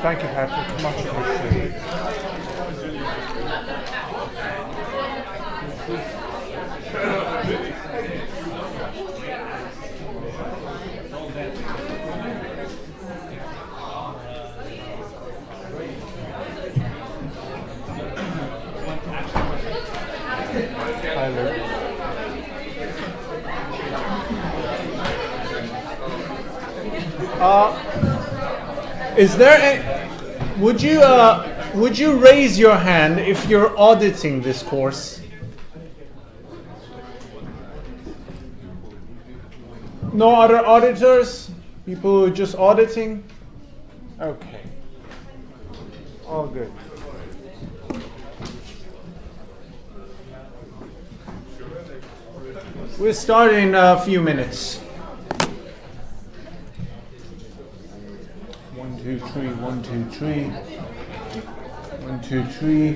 Thank you, Patrick. Much appreciated. Is there a, would you raise your hand if you're auditing this course? No other auditors? People who are just auditing? Okay. All good. We'll start in a few minutes. 1, 2, 3, 1, 2, 3. 1, 2, 3.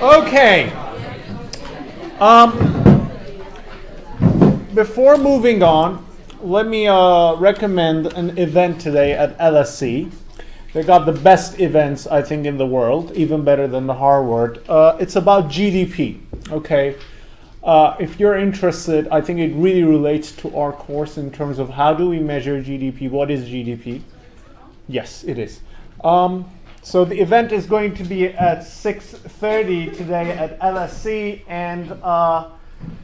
Okay. Before moving on, let me recommend an event today at LSE. They got the best events, I think, in the world, even better than the Harvard. It's about GDP. Okay. If you're interested, I think it really relates to our course in terms of how do we measure GDP? What is GDP? Yes, it is. So the event is going to be at 6:30 today at LSE, and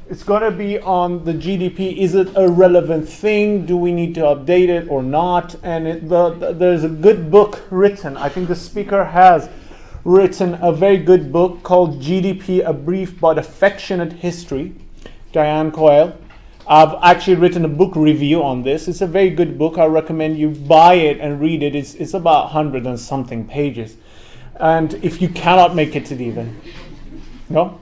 it's going to be on the GDP. Is it a relevant thing? Do we need to update it or not? And there's a good book written. I think the speaker has written a very good book called GDP, A Brief But Affectionate History, Diane Coyle. I've actually written a book review on this. It's a very good book. I recommend you buy it and read it. It's about 100 and something pages. And if you cannot make it to the event, no?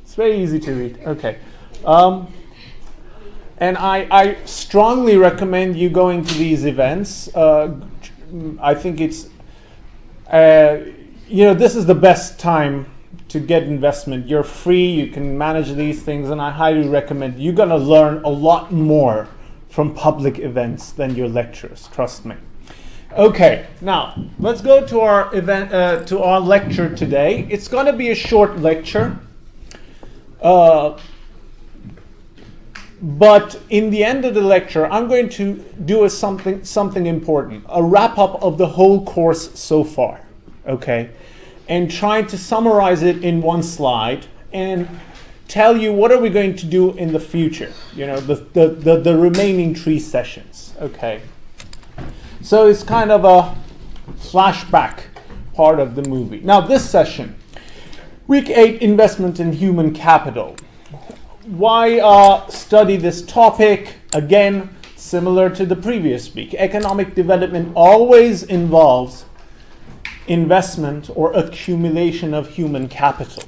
It's very easy to read. Okay. And I strongly recommend you going to these events. I think it's, this is the best time to get investment. You're free, you can manage these things, and I highly recommend. You're going to learn a lot more from public events than your lectures, trust me. Okay, now let's go to our event, to our lecture today. It's going to be a short lecture, but in the end of the lecture, I'm going to do something important, a wrap up of the whole course so far. Okay. And trying to summarize it in one slide and tell you what are we going to do in the future, the remaining 3 sessions, okay? So it's kind of a flashback part of the movie. Now this session, week 8, investment in human capital. Why study this topic? Again, similar to the previous week. Economic development always involves investment or accumulation of human capital.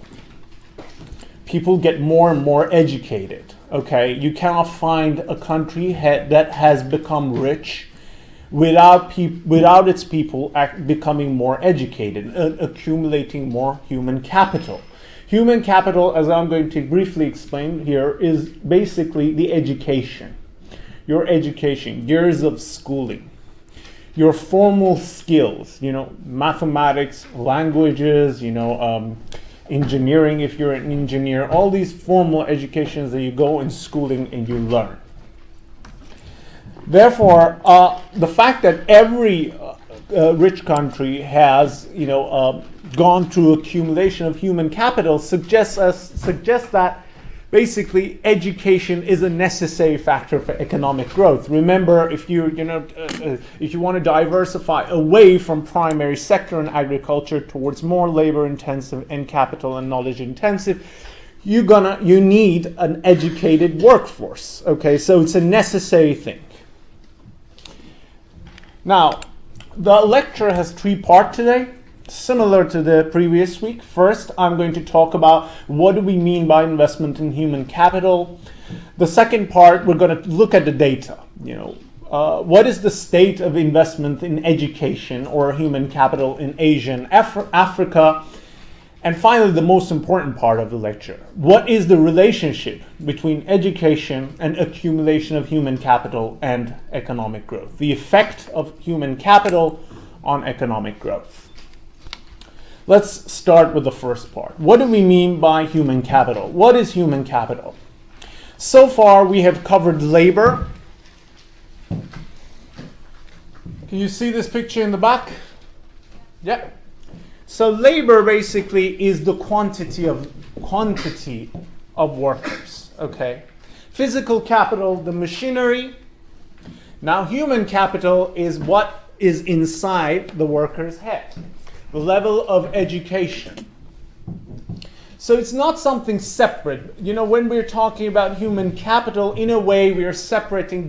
People get more and more educated. Okay, you cannot find a country that has become rich without its people becoming more educated, accumulating more human capital. Human capital, as I'm going to briefly explain here, is basically the education. Your education, years of schooling, your formal skills, mathematics, languages, engineering if you're an engineer, all these formal educations that you go in schooling and you learn. Therefore, the fact that every rich country has, gone through accumulation of human capital suggests that basically education is a necessary factor for economic growth. Remember, if you want to diversify away from primary sector and agriculture towards more labor intensive and capital and knowledge intensive, you need an educated workforce. Okay, so it's a necessary thing. Now, the lecture has 3 parts today, similar to the previous week. First, I'm going to talk about what do we mean by investment in human capital. The second part, we're going to look at the data. What is the state of investment in education or human capital in Asia and Africa? And finally, the most important part of the lecture, what is the relationship between education and accumulation of human capital and economic growth? The effect of human capital on economic growth. Let's start with the first part. What do we mean by human capital? What is human capital? So far, we have covered labor. Can you see this picture in the back? Yeah. So labor basically is the quantity of workers, okay? Physical capital, the machinery. Now human capital is what is inside the worker's head, the level of education. So it's not something separate. When we're talking about human capital, in a way we are separating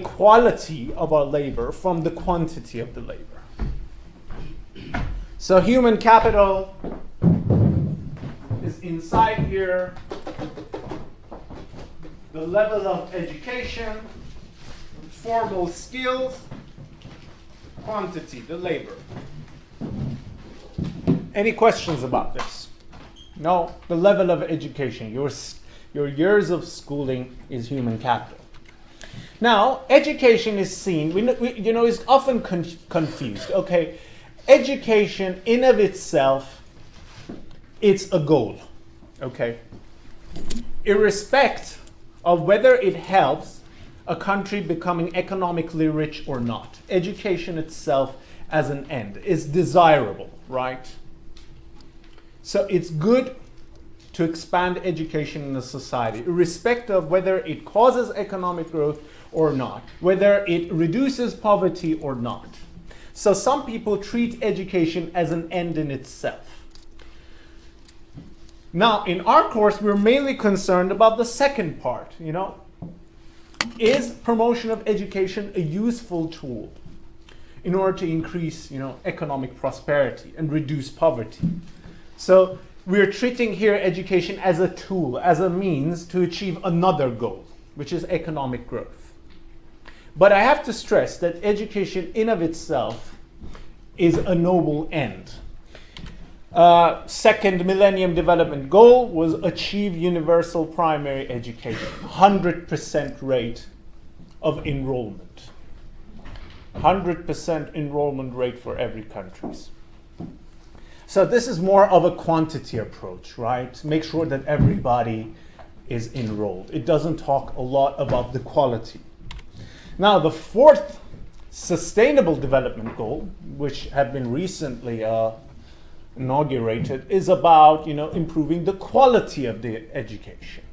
quality of our labor from the quantity of the labor. So human capital is inside here, the level of education, formal skills, quantity, the labor. Any questions about this? No, the level of education, your years of schooling is human capital. Now, education is seen, is often confused, okay? Education in of itself, it's a goal, okay? Irrespective of whether it helps a country becoming economically rich or not. Education itself as an end is desirable, right? So it's good to expand education in a society, irrespective of whether it causes economic growth or not, whether it reduces poverty or not. So some people treat education as an end in itself. Now, in our course, we're mainly concerned about the second part, Is promotion of education a useful tool in order to increase, economic prosperity and reduce poverty? So we're treating here education as a tool, as a means to achieve another goal, which is economic growth. But I have to stress that education in of itself is a noble end. Second Millennium Development Goal was achieve universal primary education, 100% rate of enrollment. 100% enrollment rate for every country. So this is more of a quantity approach, right? Make sure that everybody is enrolled. It doesn't talk a lot about the quality. Now, the fourth Sustainable Development Goal, which have been recently inaugurated, is about improving the quality of the education.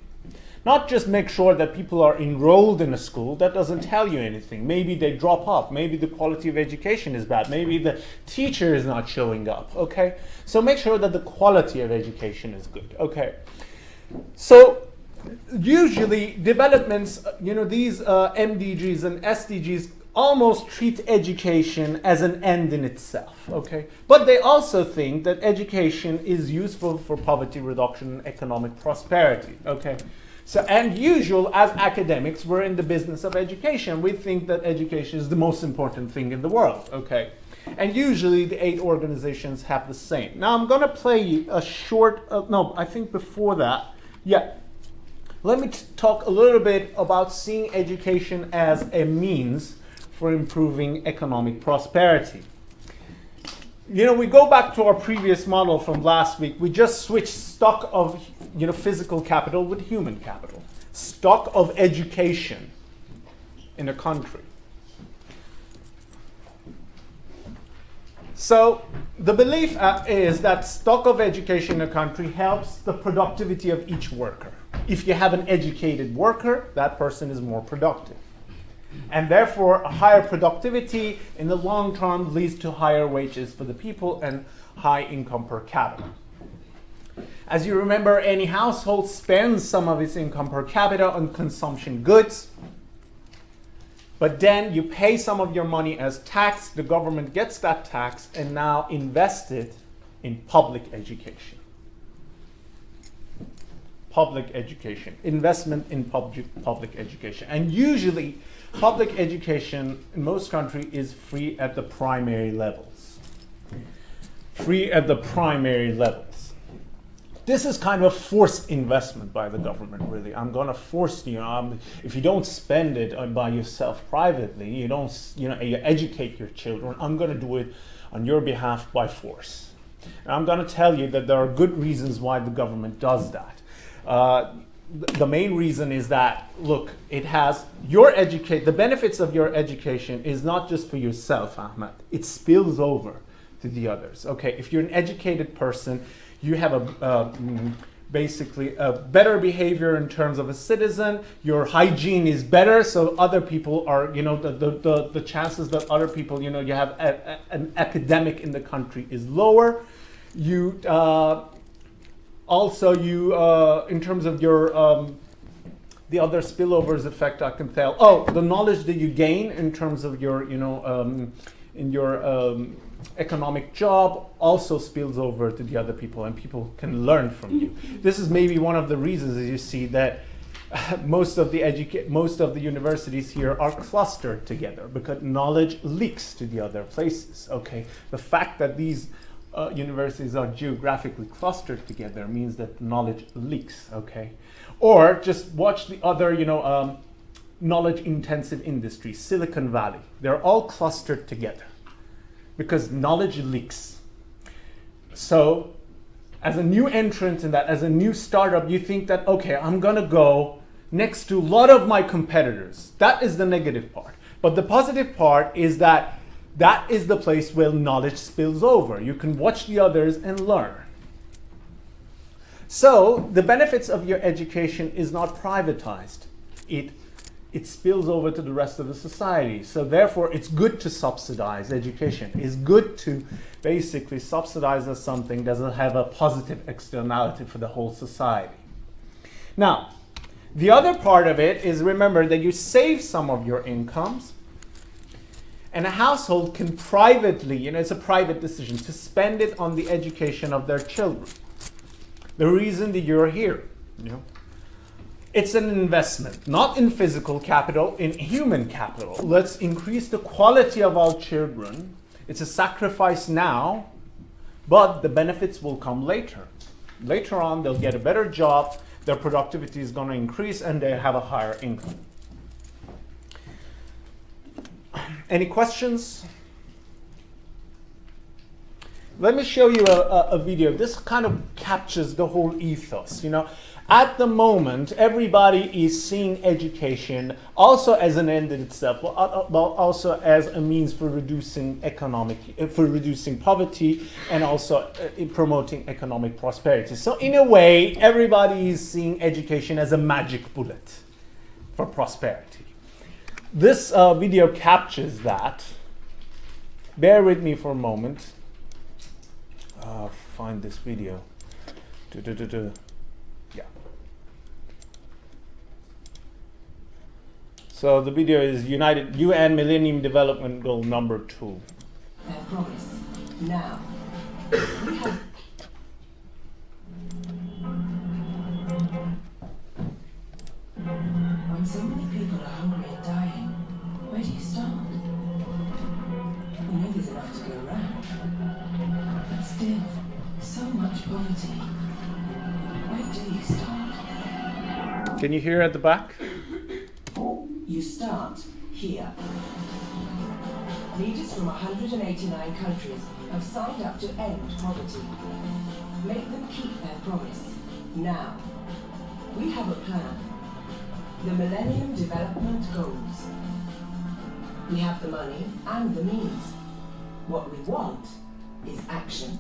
Not just make sure that people are enrolled in a school. That doesn't tell you anything. Maybe they drop off. Maybe the quality of education is bad. Maybe the teacher is not showing up. Okay? So make sure that the quality of education is good. Okay? So usually developments, these MDGs and SDGs almost treat education as an end in itself, okay? But they also think that education is useful for poverty reduction and economic prosperity, okay? So, and usual, as academics, we're in the business of education. We think that education is the most important thing in the world, okay? And usually the 8 organizations have the same. Now I'm gonna play you a short, I think before that, yeah. Let me talk a little bit about seeing education as a means for improving economic prosperity. We go back to our previous model from last week. We just switched stock of physical capital with human capital. Stock of education in a country. So the belief is that stock of education in a country helps the productivity of each worker. If you have an educated worker, that person is more productive. And therefore, a higher productivity in the long term leads to higher wages for the people and high income per capita. As you remember, any household spends some of its income per capita on consumption goods. But then you pay some of your money as tax, the government gets that tax and now invests it in public education. Public education, investment in public education. And usually, public education in most countries is free at the primary levels. Free at the primary levels. This is kind of a forced investment by the government, really. I'm going to force you. If you don't spend it by yourself privately, you don't, you educate your children. I'm going to do it on your behalf by force. And I'm going to tell you that there are good reasons why the government does that. The main reason is that, look, it has the benefits of your education is not just for yourself, Ahmed. It spills over to the others. Okay, if you're an educated person, you have basically a better behavior in terms of a citizen. Your hygiene is better, so other people are, the chances that other people, you have an academic in the country is lower. Also, in terms of your the other spillovers effect, I can tell. The knowledge that you gain in terms of your, in your economic job also spills over to the other people, and people can learn from you. This is maybe one of the reasons that you see that most of the universities here are clustered together because knowledge leaks to the other places. Okay, the fact that these universities are geographically clustered together means that knowledge leaks, okay? Or just watch the other, knowledge-intensive industries, Silicon Valley. They're all clustered together because knowledge leaks. So as a new entrant in that, as a new startup, you think that, okay, I'm gonna go next to a lot of my competitors. That is the negative part. But the positive part is that that is the place where knowledge spills over. You can watch the others and learn. So the benefits of your education is not privatized. It spills over to the rest of the society. So therefore, it's good to subsidize education. It's good to basically subsidize as something that doesn't have a positive externality for the whole society. Now, the other part of it is, remember that you save some of your incomes. And a household can privately, it's a private decision, to spend it on the education of their children. The reason that you're here, it's an investment, not in physical capital, in human capital. Let's increase the quality of our children. It's a sacrifice now, but the benefits will come later. Later on, they'll get a better job, their productivity is going to increase, and they have a higher income. Any questions? Let me show you a video. This kind of captures the whole ethos. At the moment, everybody is seeing education also as an end in itself, but also as a means for reducing poverty, and also in promoting economic prosperity. So in a way, everybody is seeing education as a magic bullet for prosperity. This video captures that. Bear with me for a moment. Find this video. Yeah. So the video is UN Millennium Development Goal number 2. Their promise. Now. When so many people are hungry and dying, where do you start? We know there's enough to go around. But still, so much poverty. Where do you start? Can you hear at the back? You start here. Leaders from 189 countries have signed up to end poverty. Make them keep their promise. Now. We have a plan. The Millennium Development Goals. We have the money and the means. What we want is action.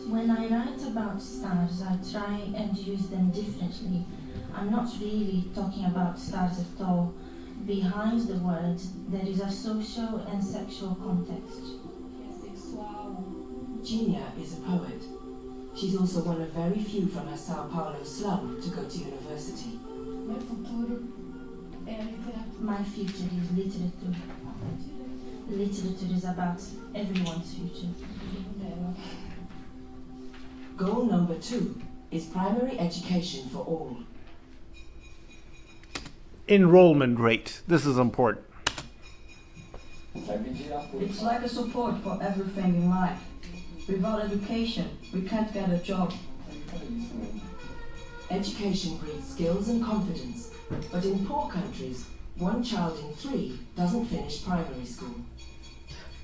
When I write about stars, I try and use them differently. I'm not really talking about stars at all. Behind the words, there is a social and sexual context. Gina is a poet. She's also one of very few from her Sao Paulo slum to go to university. My future is literature. Literature is about everyone's future. Goal number 2 is primary education for all. Enrollment rate. This is important. It's like a support for everything in life. Without education, we can't get a job. Education breeds skills and confidence, but in poor countries, 1 child in 3 doesn't finish primary school.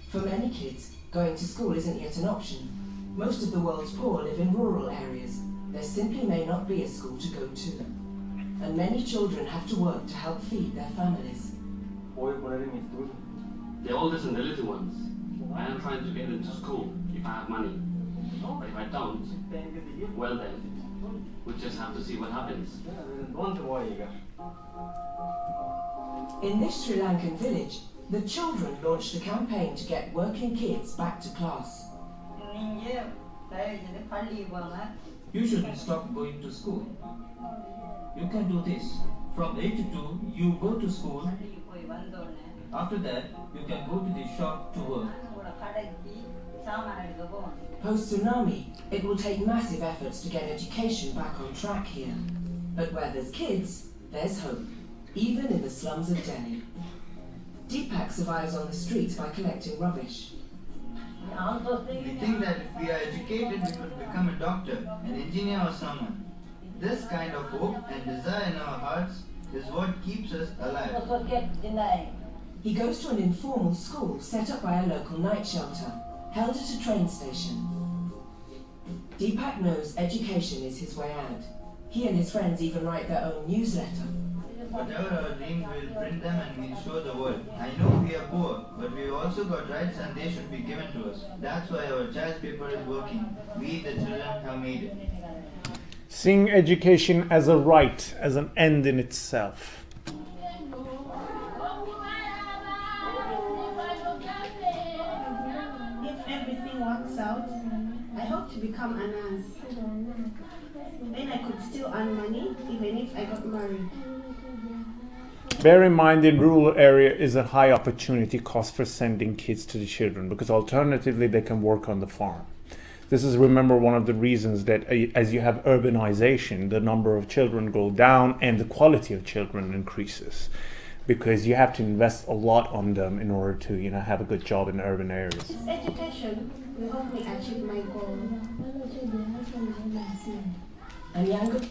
For many kids, going to school isn't yet an option. Most of the world's poor live in rural areas. There simply may not be a school to go to. And many children have to work to help feed their families. The oldest and the little ones. I am trying to get them to school if I have money. But if I don't, well then, we just have to see what happens. In this Sri Lankan village, the children launched a campaign to get working kids back to class. You shouldn't stop going to school. You can do this. From 8 to 2, you go to school. After that, you can go to the shop to work. Post-tsunami, it will take massive efforts to get education back on track here. But where there's kids, there's hope, even in the slums of Delhi. Deepak survives on the streets by collecting rubbish. We think that if we are educated, we could become a doctor, an engineer or someone. This kind of hope and desire in our hearts is what keeps us alive. He goes to an informal school set up by a local night shelter, held at a train station. Deepak knows education is his way out. He and his friends even write their own newsletter. Whatever our dreams, we'll print them and we'll show the world. I know we are poor, but we've also got rights and they should be given to us. That's why our child paper is working. We, the children, have made it. Seeing education as a right, as an end in itself. If everything works out, I hope to become a nurse. Then I could still earn money even if I got married. Bear in mind, in rural area is a high opportunity cost for sending kids to the children, because alternatively they can work on the farm. This is, remember, one of the reasons that as you have urbanization, the number of children go down and the quality of children increases, because you have to invest a lot on them in order to, have a good job in urban areas. This education will help me achieve my goal. and younger.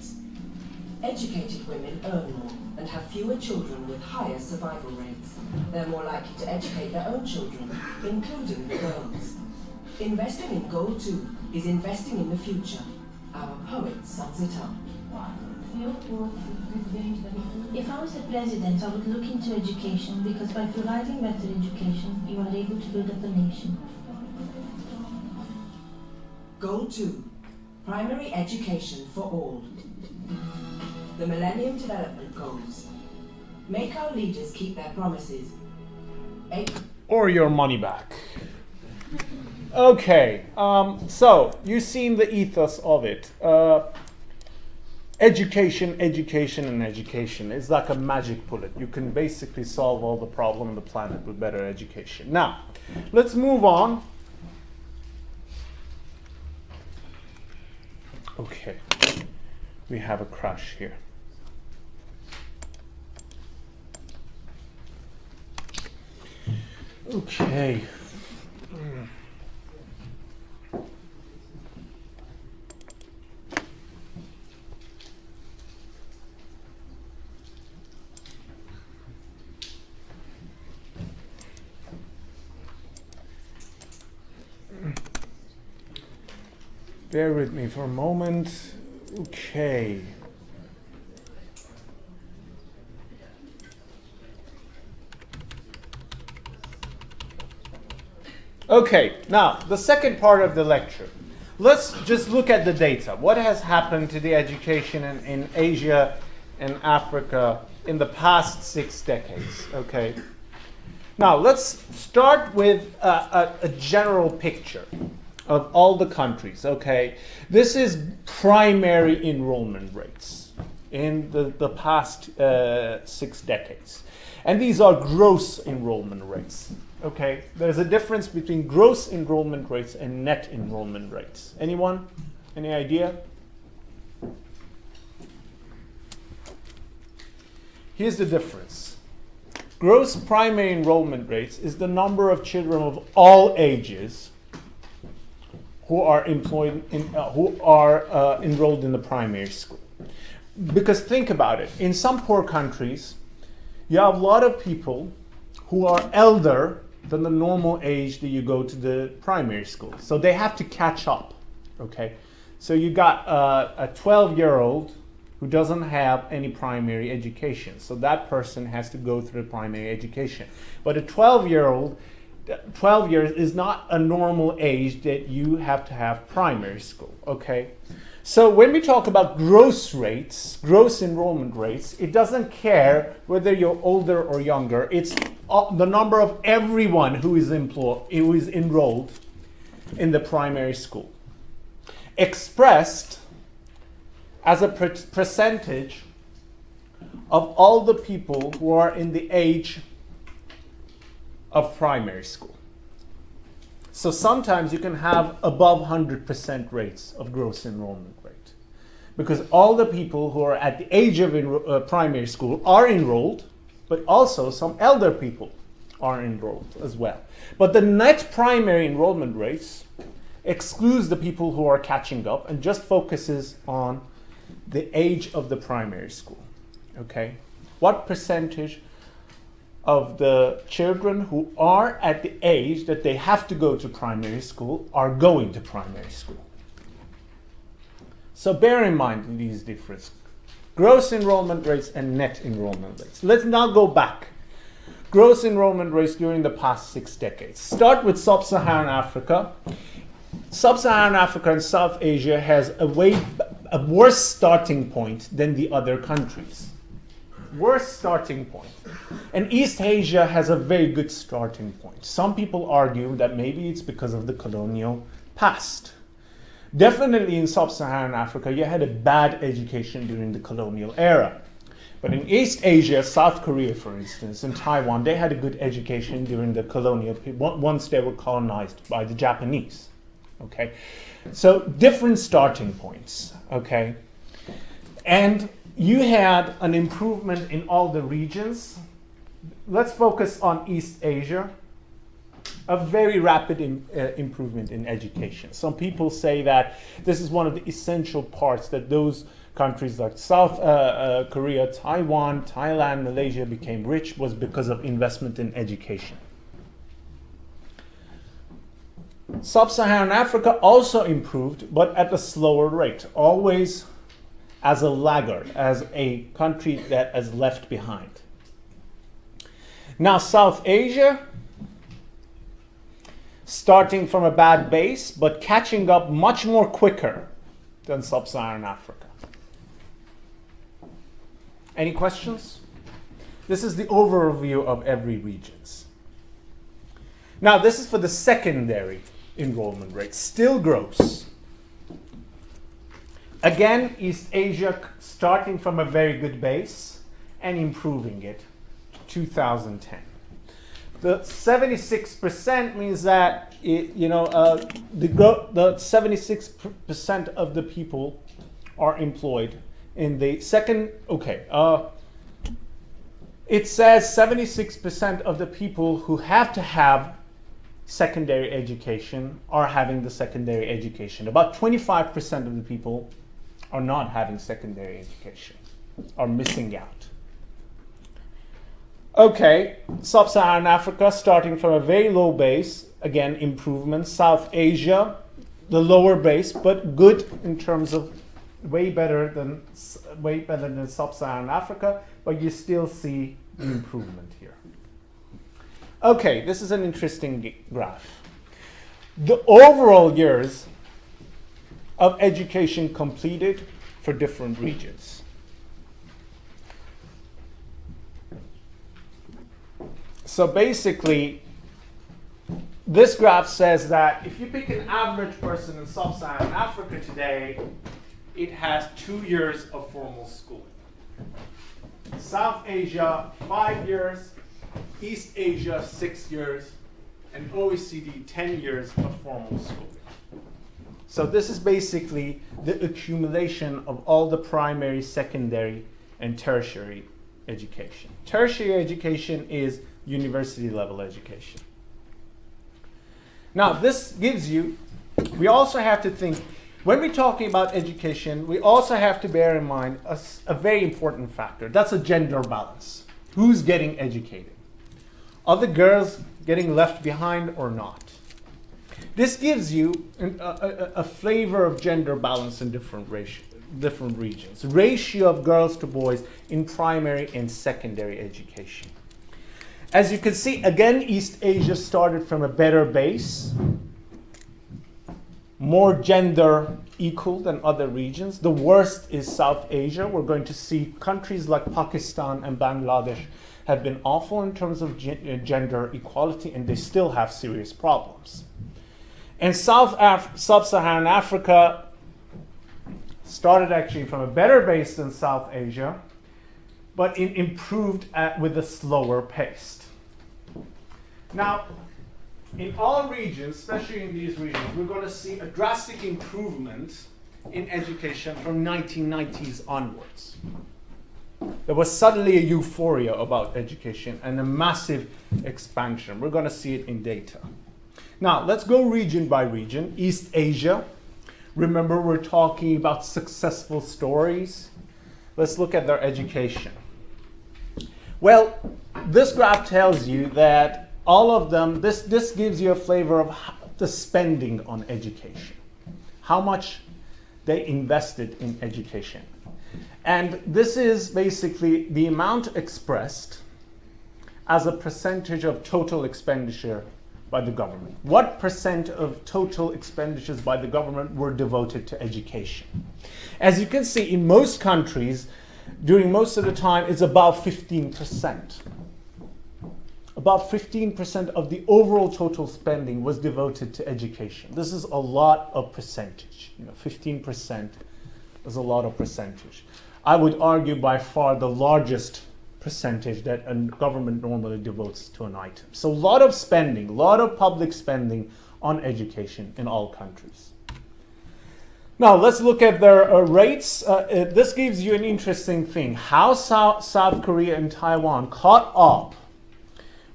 Educated women earn more and have fewer children with higher survival rates. They're more likely to educate their own children, including the girls. Investing in Goal 2 is investing in the future. Our poet sums it up. If I was the president, I would look into education because by providing better education, you are able to build up a nation. Goal 2. Primary education for all. The Millennium Development Goals. Make our leaders keep their promises. Or your money back. Okay, so you've seen the ethos of it. Education, education, and education. It's like a magic bullet. You can basically solve all the problems on the planet with better education. Now, let's move on. Okay, we have a crash here. Okay. Bear with me for a moment. Okay. Okay, now the second part of the lecture. Let's just look at the data. What has happened to the education in Asia and Africa in the past 6 decades? Okay. Now let's start with a general picture of all the countries. Okay, this is primary enrollment rates in the past 6 decades, and these are gross enrollment rates. Okay, there's a difference between gross enrollment rates and net enrollment rates. Anyone? Any idea? Here's the difference. Gross primary enrollment rates is the number of children of all ages who are enrolled in the primary school. Because think about it, in some poor countries, you have a lot of people who are elder than the normal age that you go to the primary school. So they have to catch up, okay? So you got a 12-year-old who doesn't have any primary education. So that person has to go through primary education. But a 12-year-old, 12 years is not a normal age that you have to have primary school, okay? So when we talk about gross rates, gross enrollment rates, it doesn't care whether you're older or younger. It's the number of everyone who is enrolled in the primary school, expressed as a percentage of all the people who are in the age of primary school. So sometimes you can have above 100% rates of gross enrollment rate, because all the people who are at the age of primary school are enrolled, but also some elder people are enrolled as well. But the net primary enrollment rates excludes the people who are catching up and just focuses on the age of the primary school. Okay? What percentage of the children who are at the age that they have to go to primary school are going to primary school? So bear in mind these differences. Gross enrollment rates and net enrollment rates. Let's now go back. Gross enrollment rates during the past 6 decades. Start with Sub-Saharan Africa. Sub-Saharan Africa and South Asia has a worse starting point than the other countries. Worst starting point. And East Asia has a very good starting point. Some people argue that maybe it's because of the colonial past. Definitely in Sub-Saharan Africa, you had a bad education during the colonial era. But in East Asia, South Korea, for instance, and Taiwan, they had a good education during the colonial, once they were colonized by the Japanese. Okay? So different starting points. Okay? And you had an improvement in all the regions. Let's focus on East Asia. a very rapid improvement in education. Some people say that this is one of the essential parts that those countries like South Korea, Taiwan, Thailand, Malaysia became rich was because of investment in education. Sub-Saharan Africa also improved, but at a slower rate, always as a laggard, as a country that is left behind. Now, South Asia, starting from a bad base, but catching up much more quicker than Sub-Saharan Africa. Any questions? This is the overview of every regions. Now, this is for the secondary enrollment rate, still grows. Again, East Asia starting from a very good base and improving it to 2010. The 76% means that the 76% of the people are employed in the second. Okay, it says 76% of the people who have to have secondary education are having the secondary education. About 25% of the people are not having secondary education, are missing out. Okay, Sub-Saharan Africa starting from a very low base, again improvement. South Asia, the lower base, but good in terms of way better than Sub-Saharan Africa, but you still see the improvement here. Okay, this is an interesting graph. The overall years of education completed for different regions. So basically, this graph says that if you pick an average person in Sub-Saharan Africa today, it has 2 years of formal schooling. South Asia, 5 years. East Asia, 6 years. And OECD, 10 years of formal schooling. So this is basically the accumulation of all the primary, secondary, and tertiary education. Tertiary education is university level education. Now this gives you, we also have to think, when we're talking about education, we also have to bear in mind a very important factor. That's a gender balance. Who's getting educated? Are the girls getting left behind or not? This gives you a flavor of gender balance in different regions. Ratio of girls to boys in primary and secondary education. As you can see, again, East Asia started from a better base, more gender equal than other regions. The worst is South Asia. We're going to see countries like Pakistan and Bangladesh have been awful in terms of gender equality, and they still have serious problems. And Sub-Saharan Africa started actually from a better base than South Asia, but it improved with a slower pace. Now, in all regions, especially in these regions, we're going to see a drastic improvement in education from 1990s onwards. There was suddenly a euphoria about education and a massive expansion. We're going to see it in data. Now, let's go region by region. East Asia. Remember, we're talking about successful stories. Let's look at their education. Well, this graph tells you that all of them, this gives you a flavor of the spending on education. How much they invested in education. And this is basically the amount expressed as a percentage of total expenditure by the government. What percent of total expenditures by the government were devoted to education? As you can see, in most countries, during most of the time, it's about 15%. About 15% of the overall total spending was devoted to education. This is a lot of percentage. 15% is a lot of percentage. I would argue by far the largest percentage that a government normally devotes to an item. So a lot of spending, a lot of public spending on education in all countries. Now let's look at their rates. This gives you an interesting thing. How South Korea and Taiwan caught up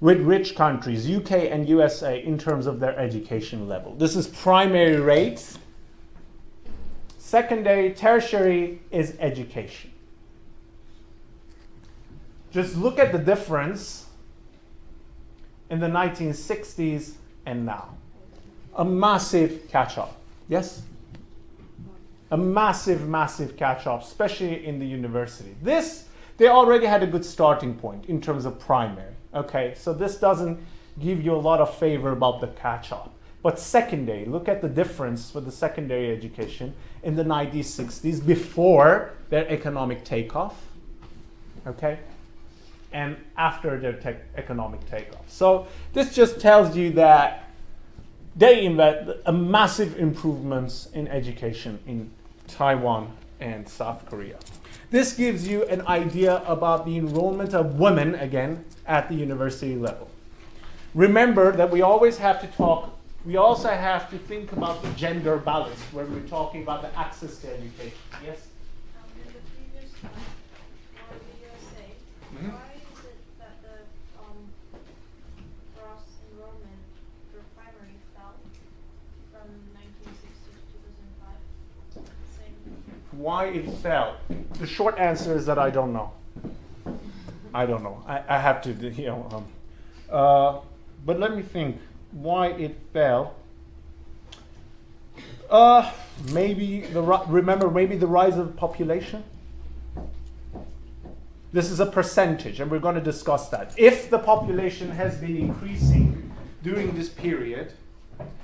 with rich countries, UK and USA, in terms of their education level. This is primary rates. Secondary, tertiary is education. Just look at the difference in the 1960s and now. A massive catch-up. Yes? A massive, massive catch-up, especially in the university. This, they already had a good starting point in terms of primary. Okay, so this doesn't give you a lot of favor about the catch-up. But secondary, look at the difference with the secondary education in the 1960s before their economic takeoff. Okay? And after their economic takeoff. So this just tells you that they invest a massive improvements in education in Taiwan and South Korea. This gives you an idea about the enrollment of women, again, at the university level. Remember that we always have to talk, we also have to think about the gender balance when we're talking about the access to education. Yes? In the previous slide, for the USA, why is it that the gross enrollment for primary fell from 1960 to 2005? Same. Why it fell? The short answer is that I don't know. I don't know. I have to, you know. But let me think. Why it fell? Maybe remember maybe the rise of population. This is a percentage, and we're going to discuss that. If the population has been increasing during this period,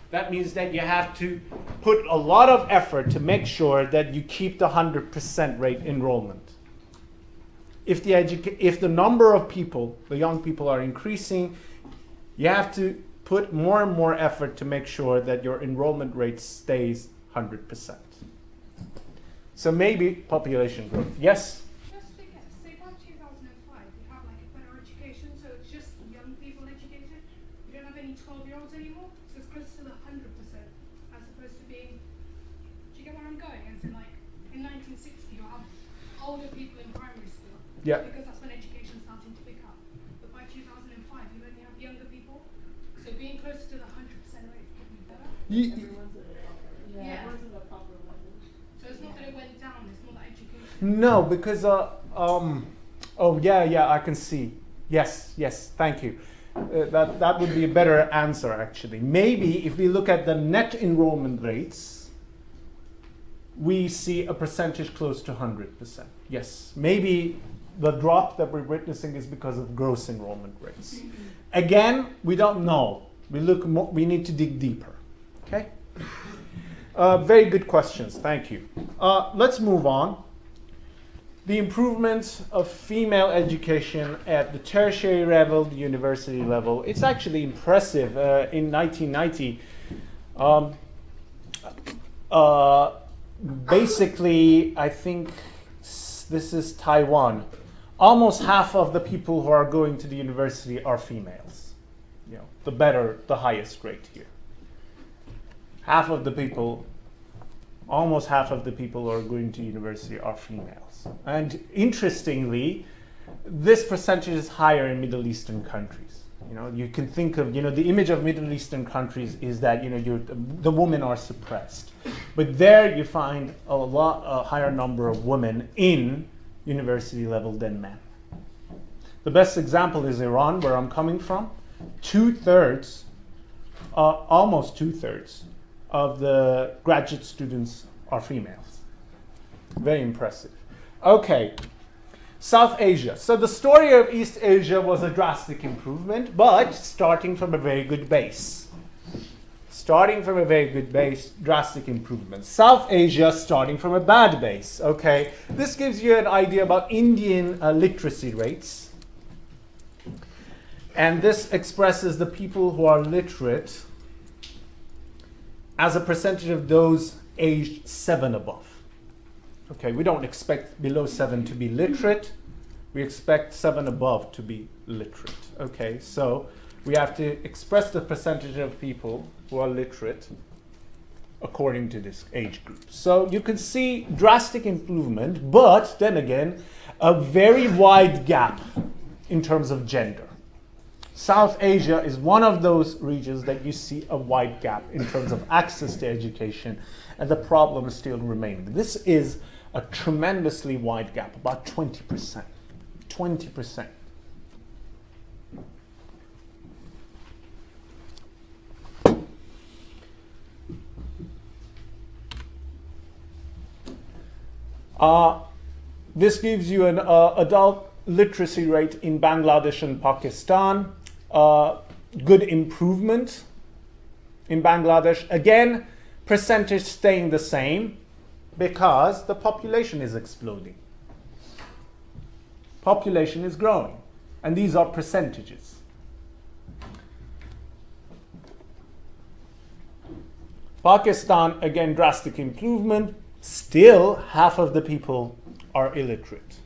that means that you have to put a lot of effort to make sure that you keep the 100% rate enrollment. If the number of people, the young people, are increasing, you have to put more and more effort to make sure that your enrollment rate stays 100%. So maybe population growth. Yes? Just because, say by 2005, you have like a better education, so it's just young people educated. You don't have any 12-year-olds anymore, so it's close to the 100%, as opposed to being. Do you get where I'm going? As in, like in 1960, you have older people in primary school. Yeah. Because that's when education's starting to pick up. But by 2005, you only have younger people, so being closer to the 100% rate would be better. Yeah. So it's not that it went down, it's more that education. No, because oh yeah, I can see. Yes, thank you. That would be a better answer actually. Maybe if we look at the net enrollment rates, we see a percentage close to 100%. Yes, maybe the drop that we're witnessing is because of gross enrollment rates. Again, we don't know. We need to dig deeper. Okay. Very good questions. Thank you. Let's move on. The improvement of female education at the tertiary level, the university level, it's actually impressive. In 1990, basically, I think this is Taiwan. Almost half of the people who are going to the university are females. You know, the highest rate here. Almost half of the people who are going to university are females. And interestingly, this percentage is higher in Middle Eastern countries. You know, you can think of, you know, the image of Middle Eastern countries is that, you know, the women are suppressed. But there you find a higher number of women in university level than men. The best example is Iran, where I'm coming from. Almost two-thirds of the graduate students are females. Very impressive. Okay, South Asia. So the story of East Asia was a drastic improvement, but starting from a very good base. Drastic improvement. South Asia starting from a bad base. Okay, this gives you an idea about Indian literacy rates. And this expresses the people who are literate as a percentage of those aged 7 above. Okay, we don't expect below 7 to be literate. We expect 7 above to be literate. Okay, so we have to express the percentage of people who are literate according to this age group. So you can see drastic improvement, but then again, a very wide gap in terms of gender. South Asia is one of those regions that you see a wide gap in terms of access to education, and the problem is still remaining. This is a tremendously wide gap, about 20%. 20%. This gives you an adult literacy rate in Bangladesh and Pakistan. Good improvement in Bangladesh. Again, percentage staying the same because the population is exploding. Population is growing. And these are percentages. Pakistan, again, drastic improvement. Still, half of the people are illiterate.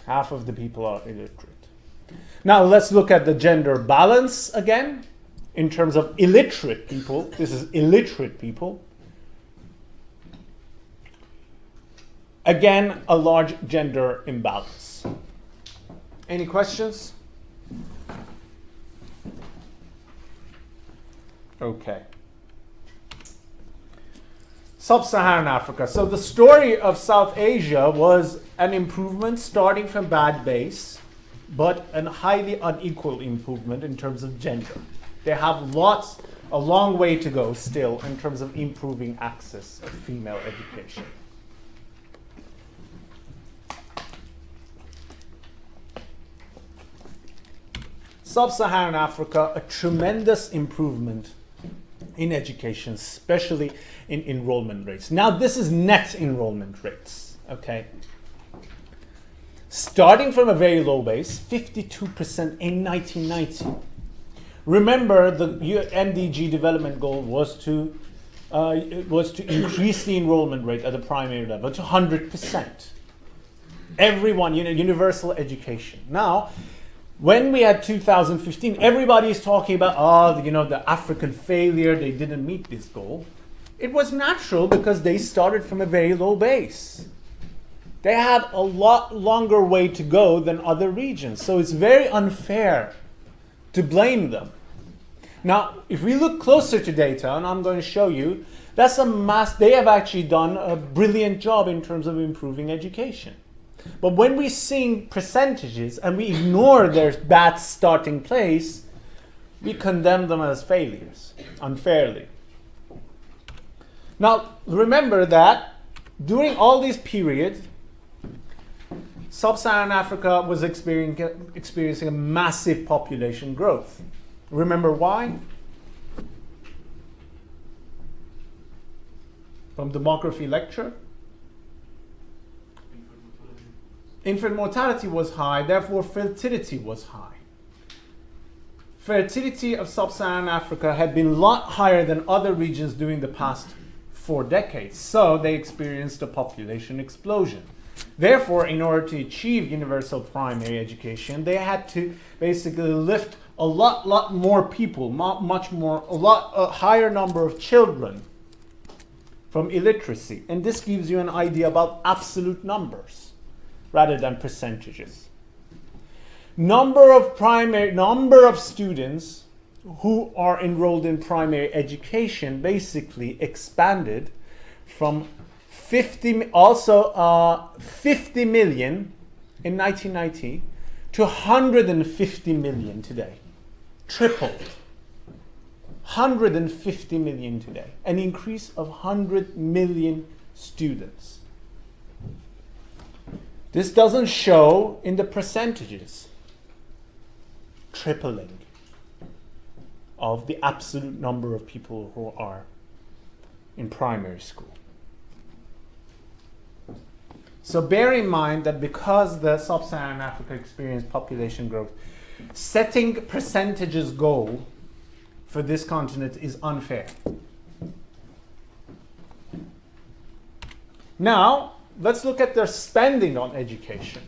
Half of the people are illiterate. Now let's look at the gender balance again. In terms of illiterate people, this is illiterate people. Again, a large gender imbalance. Any questions? Okay. Sub-Saharan Africa. So the story of South Asia was an improvement starting from bad base, but a highly unequal improvement in terms of gender. They have a long way to go still in terms of improving access of female education. Sub-Saharan Africa, a tremendous improvement in education, especially in enrollment rates. Now, this is net enrollment rates, okay? Starting from a very low base, 52% in 1990. Remember, the MDG development goal was to increase the enrollment rate at the primary level to 100%. Everyone, universal education. Now, when we had 2015, everybody is talking about, the African failure, they didn't meet this goal. It was natural because they started from a very low base. They had a lot longer way to go than other regions. So it's very unfair to blame them. Now, if we look closer to data, and I'm going to show you, they have actually done a brilliant job in terms of improving education. But when we sing percentages and we ignore their bad starting place, we condemn them as failures unfairly. Now, remember that during all these periods, Sub-Saharan Africa was experiencing a massive population growth. Remember why? From demography lecture? Infant mortality was high, therefore fertility was high. Fertility of Sub-Saharan Africa had been a lot higher than other regions during the past 4 decades, so they experienced a population explosion. Therefore, in order to achieve universal primary education, they had to basically lift a lot more people, a higher number of children from illiteracy. And this gives you an idea about absolute numbers rather than percentages. Number of students who are enrolled in primary education basically expanded from 50 million in 1990 to 150 million today. Tripled. 150 million today. An increase of 100 million students. This doesn't show in the percentages. Tripling of the absolute number of people who are in primary school. So bear in mind that because the Sub-Saharan Africa experienced population growth, setting percentages goal for this continent is unfair. Now, let's look at their spending on education.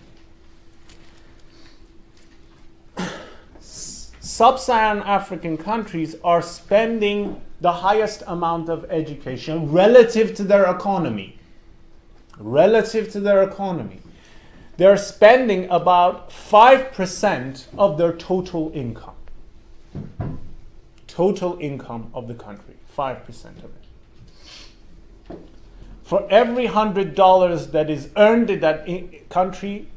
Sub-Saharan African countries are spending the highest amount of education relative to their economy. Relative to their economy. they're spending about 5% of their total income. Total income of the country, 5% of it. For every $100 that is earned in that country,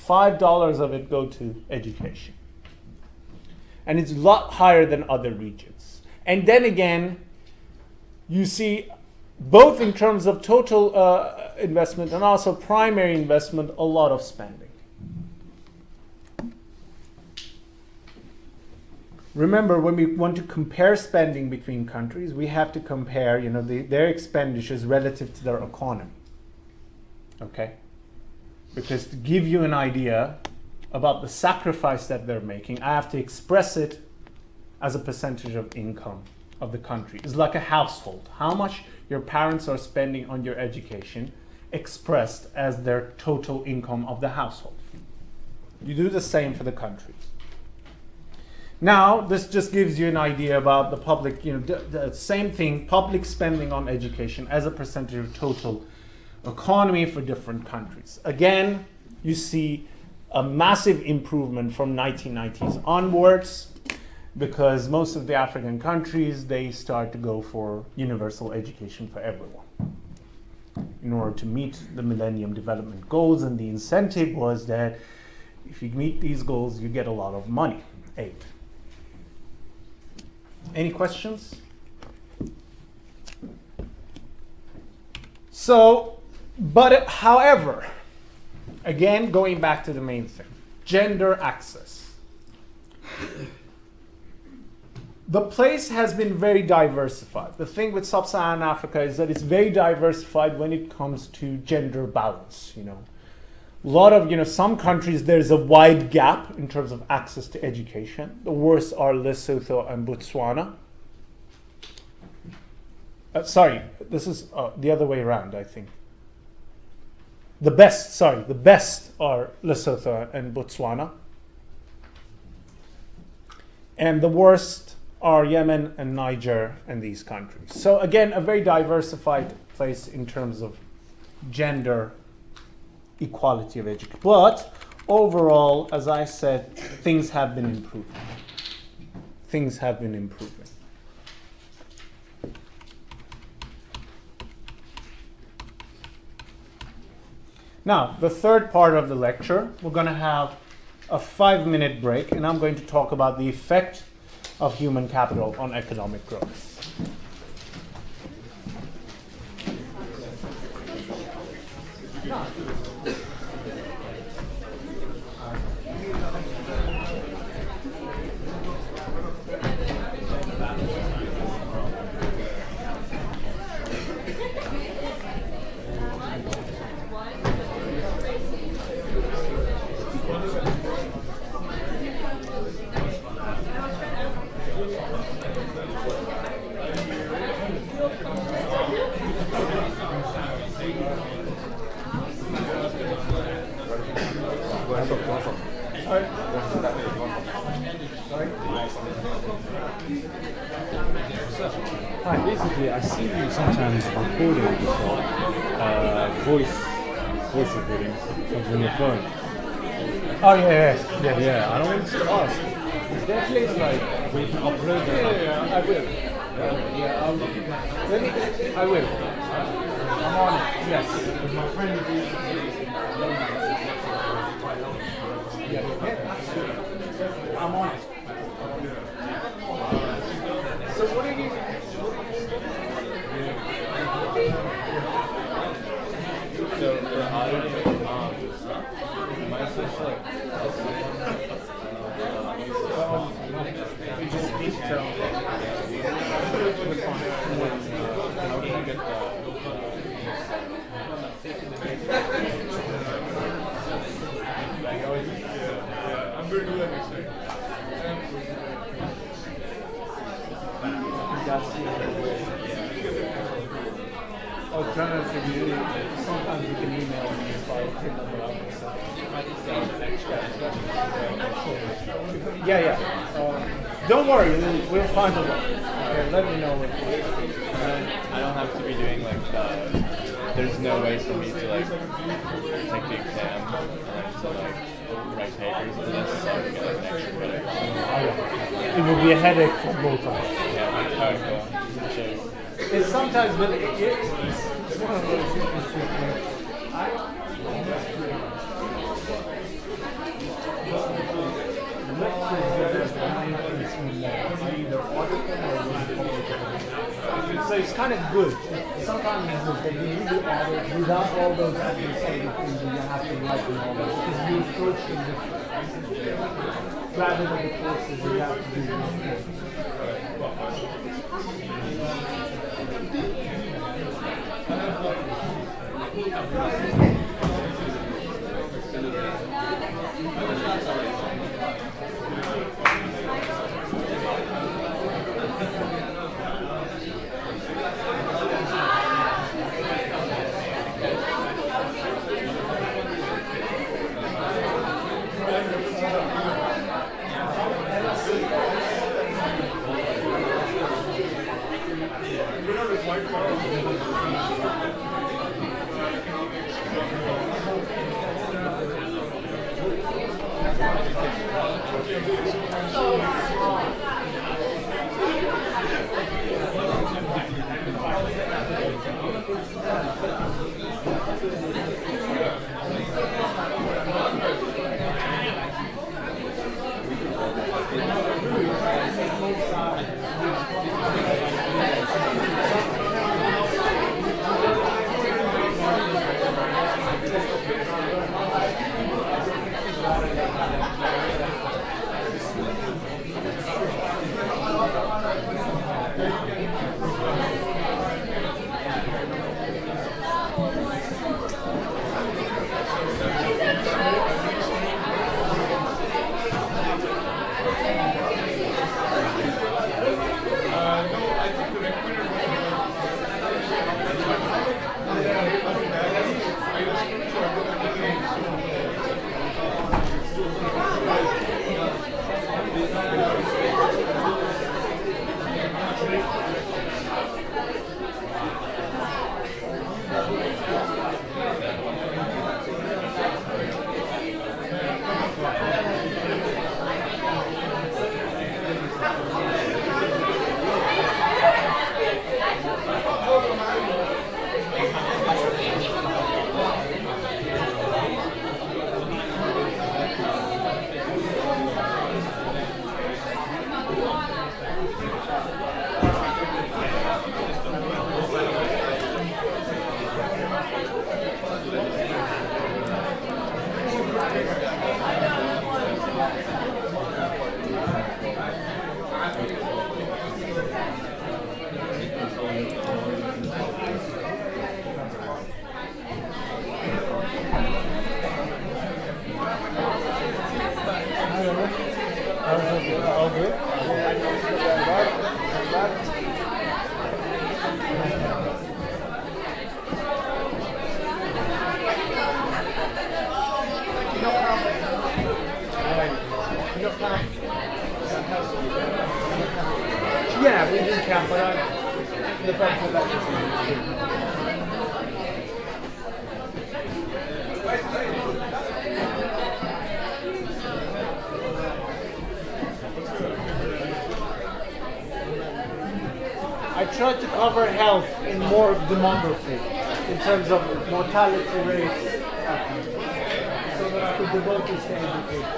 $5 of it go to education. And it's a lot higher than other regions. And then again, you see, both in terms of total investment and also primary investment, a lot of spending. Remember, when we want to compare spending between countries, we have to compare, their expenditures relative to their economy. Okay? Because to give you an idea about the sacrifice that they're making, I have to express it as a percentage of income of the country. It's like a household. How much your parents are spending on your education expressed as their total income of the household. You do the same for the country. Now, this just gives you an idea about the public, the same thing, public spending on education as a percentage of total economy for different countries. Again, you see a massive improvement from 1990s onwards, because most of the African countries, they start to go for universal education for everyone in order to meet the Millennium Development Goals. And the incentive was that if you meet these goals, you get a lot of money, aid. Any questions? So, however, again, going back to the main thing, gender access. The place has been very diversified. The thing with sub-Saharan Africa is that it's very diversified when it comes to gender balance. A lot of, some countries, there's a wide gap in terms of access to education. The worst are Lesotho and Botswana. Sorry, this is the other way around, I think. The best are Lesotho and Botswana. And the worst are Yemen and Niger and these countries. So again, a very diversified place in terms of gender equality of education. But overall, as I said, things have been improving. Things have been improving. Now, the third part of the lecture, we're going to have a 5-minute break, and I'm going to talk about the effect of human capital on economic growth. Hi, basically, I see you sometimes recording voice recordings from your phone. Oh yeah. Yeah, I don't want to ask. Is there a place like where you can upload them? Yeah, I will. I will. I'm on it. Yes. Because my friend is I'm on it. So what are you? So for audio, my sister. You just need to tell. How can I get I'm very good at next time. Alternatively, sometimes you can email me if I pick up Yeah. Don't worry, we'll find a way. Okay, let me know if I don't have to be doing like there's no way for me to like take the exam write papers for this, so we get like an extra credit. It would be a headache for both of us. Yeah, alright, cool. Cheers. It's sometimes, but it's one of those interesting things. So it's kind of good. Sometimes it's good that you really audit without all those administrative things that you have to write and all that, because you approach them differently. Rather than the courses you have to do. All good? Yeah, we didn't camp, but the fact that I tried to cover health in more demography, in terms of mortality rates, so that I could devote this to education.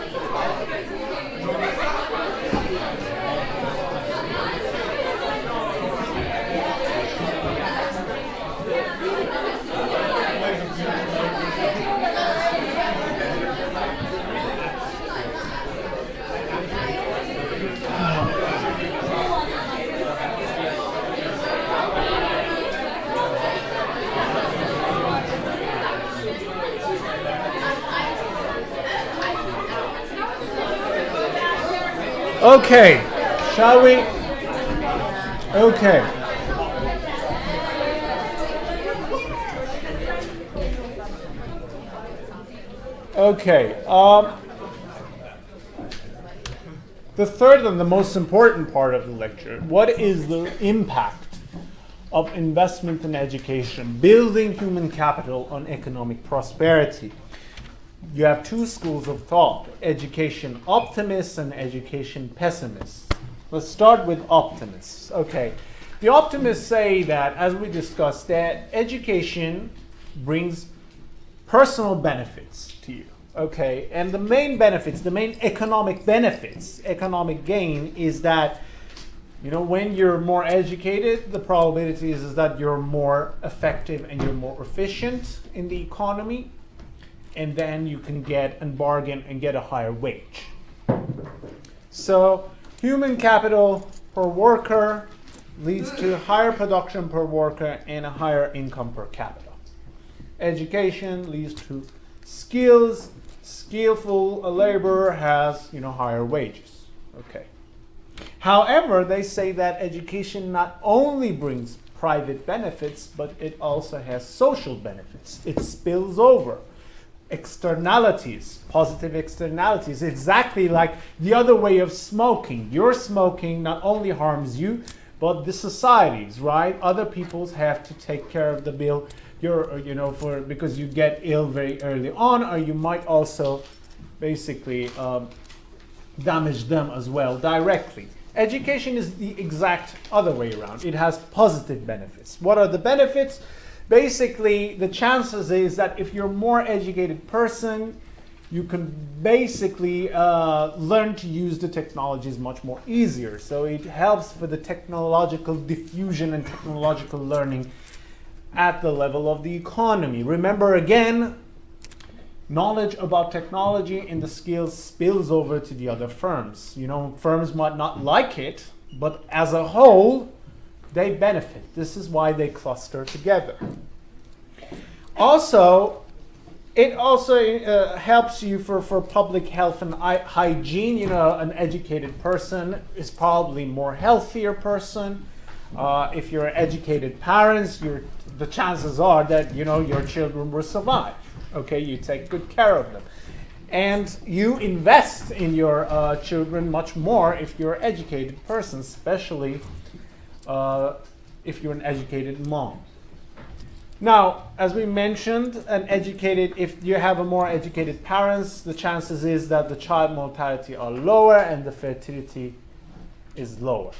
Okay, shall we? Okay. Okay. The third and the most important part of the lecture, what is the impact of investment in education, building human capital on economic prosperity? you have two schools of thought, education optimists and education pessimists. Let's start with optimists. Okay. The optimists say that, as we discussed, that education brings personal benefits to you. Okay. And the main benefits, the main economic benefits, economic gain is that, you know, when you're more educated, the probability is that you're more effective and you're more efficient in the economy. And then you can get and bargain and get a higher wage. So human capital per worker leads to higher production per worker and a higher income per capita. Education leads to skills. Skillful labor has, you know, higher wages. Okay. However, they say that education not only brings private benefits, but it also has social benefits. It spills over. Externalities, positive externalities, exactly like the other way of smoking. Your smoking not only harms you, but the societies, right? Other peoples have to take care of the bill. Because you get ill very early on, or you might also basically damage them as well directly. Education is the exact other way around. It has positive benefits. What are the benefits? Basically, the chances is that if you're a more educated person, you can basically learn to use the technologies much more easier. So it helps for the technological diffusion and technological learning at the level of the economy. Remember again, knowledge about technology and the skills spills over to the other firms. You know, firms might not like it, but as a whole, they benefit. This is why they cluster together. Also, it also helps you for public health and hygiene. You know, an educated person is probably more healthier person. If you're educated parents, the chances are that, you know, your children will survive. Okay, you take good care of them. And you invest in your children much more if you're an educated person, especially if you're an educated mom. Now, as we mentioned, if you have a more educated parents, the chances is that the child mortality are lower and the fertility is lower.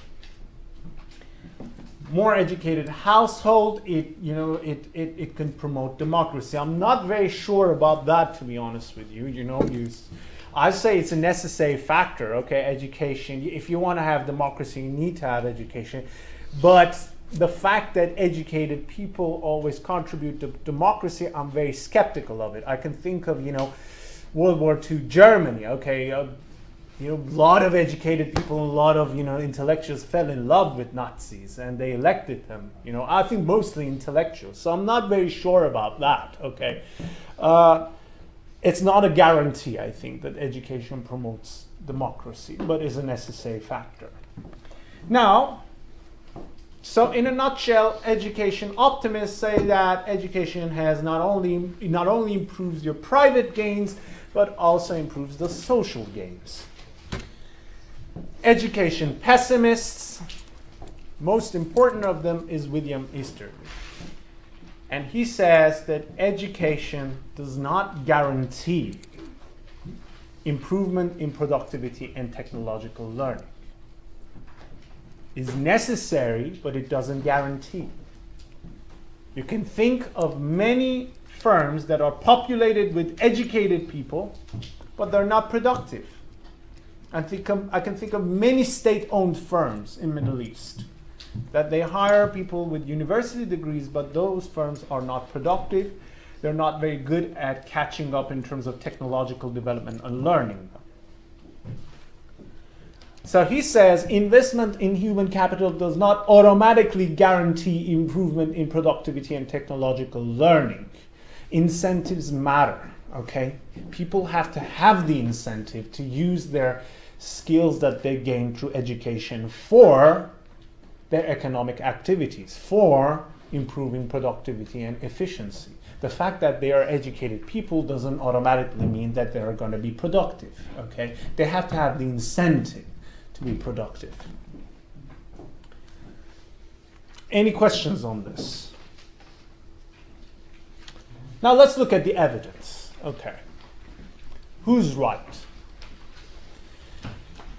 More educated household, it can promote democracy. I'm not very sure about that, to be honest with you. I say it's a necessary factor. Okay, education. If you want to have democracy, you need to have education. But the fact that educated people always contribute to democracy, I'm very skeptical of it. I can think of, World War II Germany. Okay, a lot of educated people, a lot of, intellectuals fell in love with Nazis and they elected them. I think mostly intellectuals. So I'm not very sure about that. Okay, it's not a guarantee, I think, that education promotes democracy, but is a necessary factor. Now, so in a nutshell, education optimists say that education has not only improves your private gains, but also improves the social gains. Education pessimists, most important of them is William Easterly. And he says that education does not guarantee improvement in productivity and technological learning. Is necessary, but it doesn't guarantee. You can think of many firms that are populated with educated people, but they're not productive. I can think of many state-owned firms in the Middle East that they hire people with university degrees, but those firms are not productive. They're not very good at catching up in terms of technological development and learning. So he says investment in human capital does not automatically guarantee improvement in productivity and technological learning. Incentives matter, okay? People have to have the incentive to use their skills that they gain through education for their economic activities, for improving productivity and efficiency. The fact that they are educated people doesn't automatically mean that they're going to be productive, okay? They have to have the incentive to be productive. Any questions on this? Now let's look at the evidence. Okay. Who's right?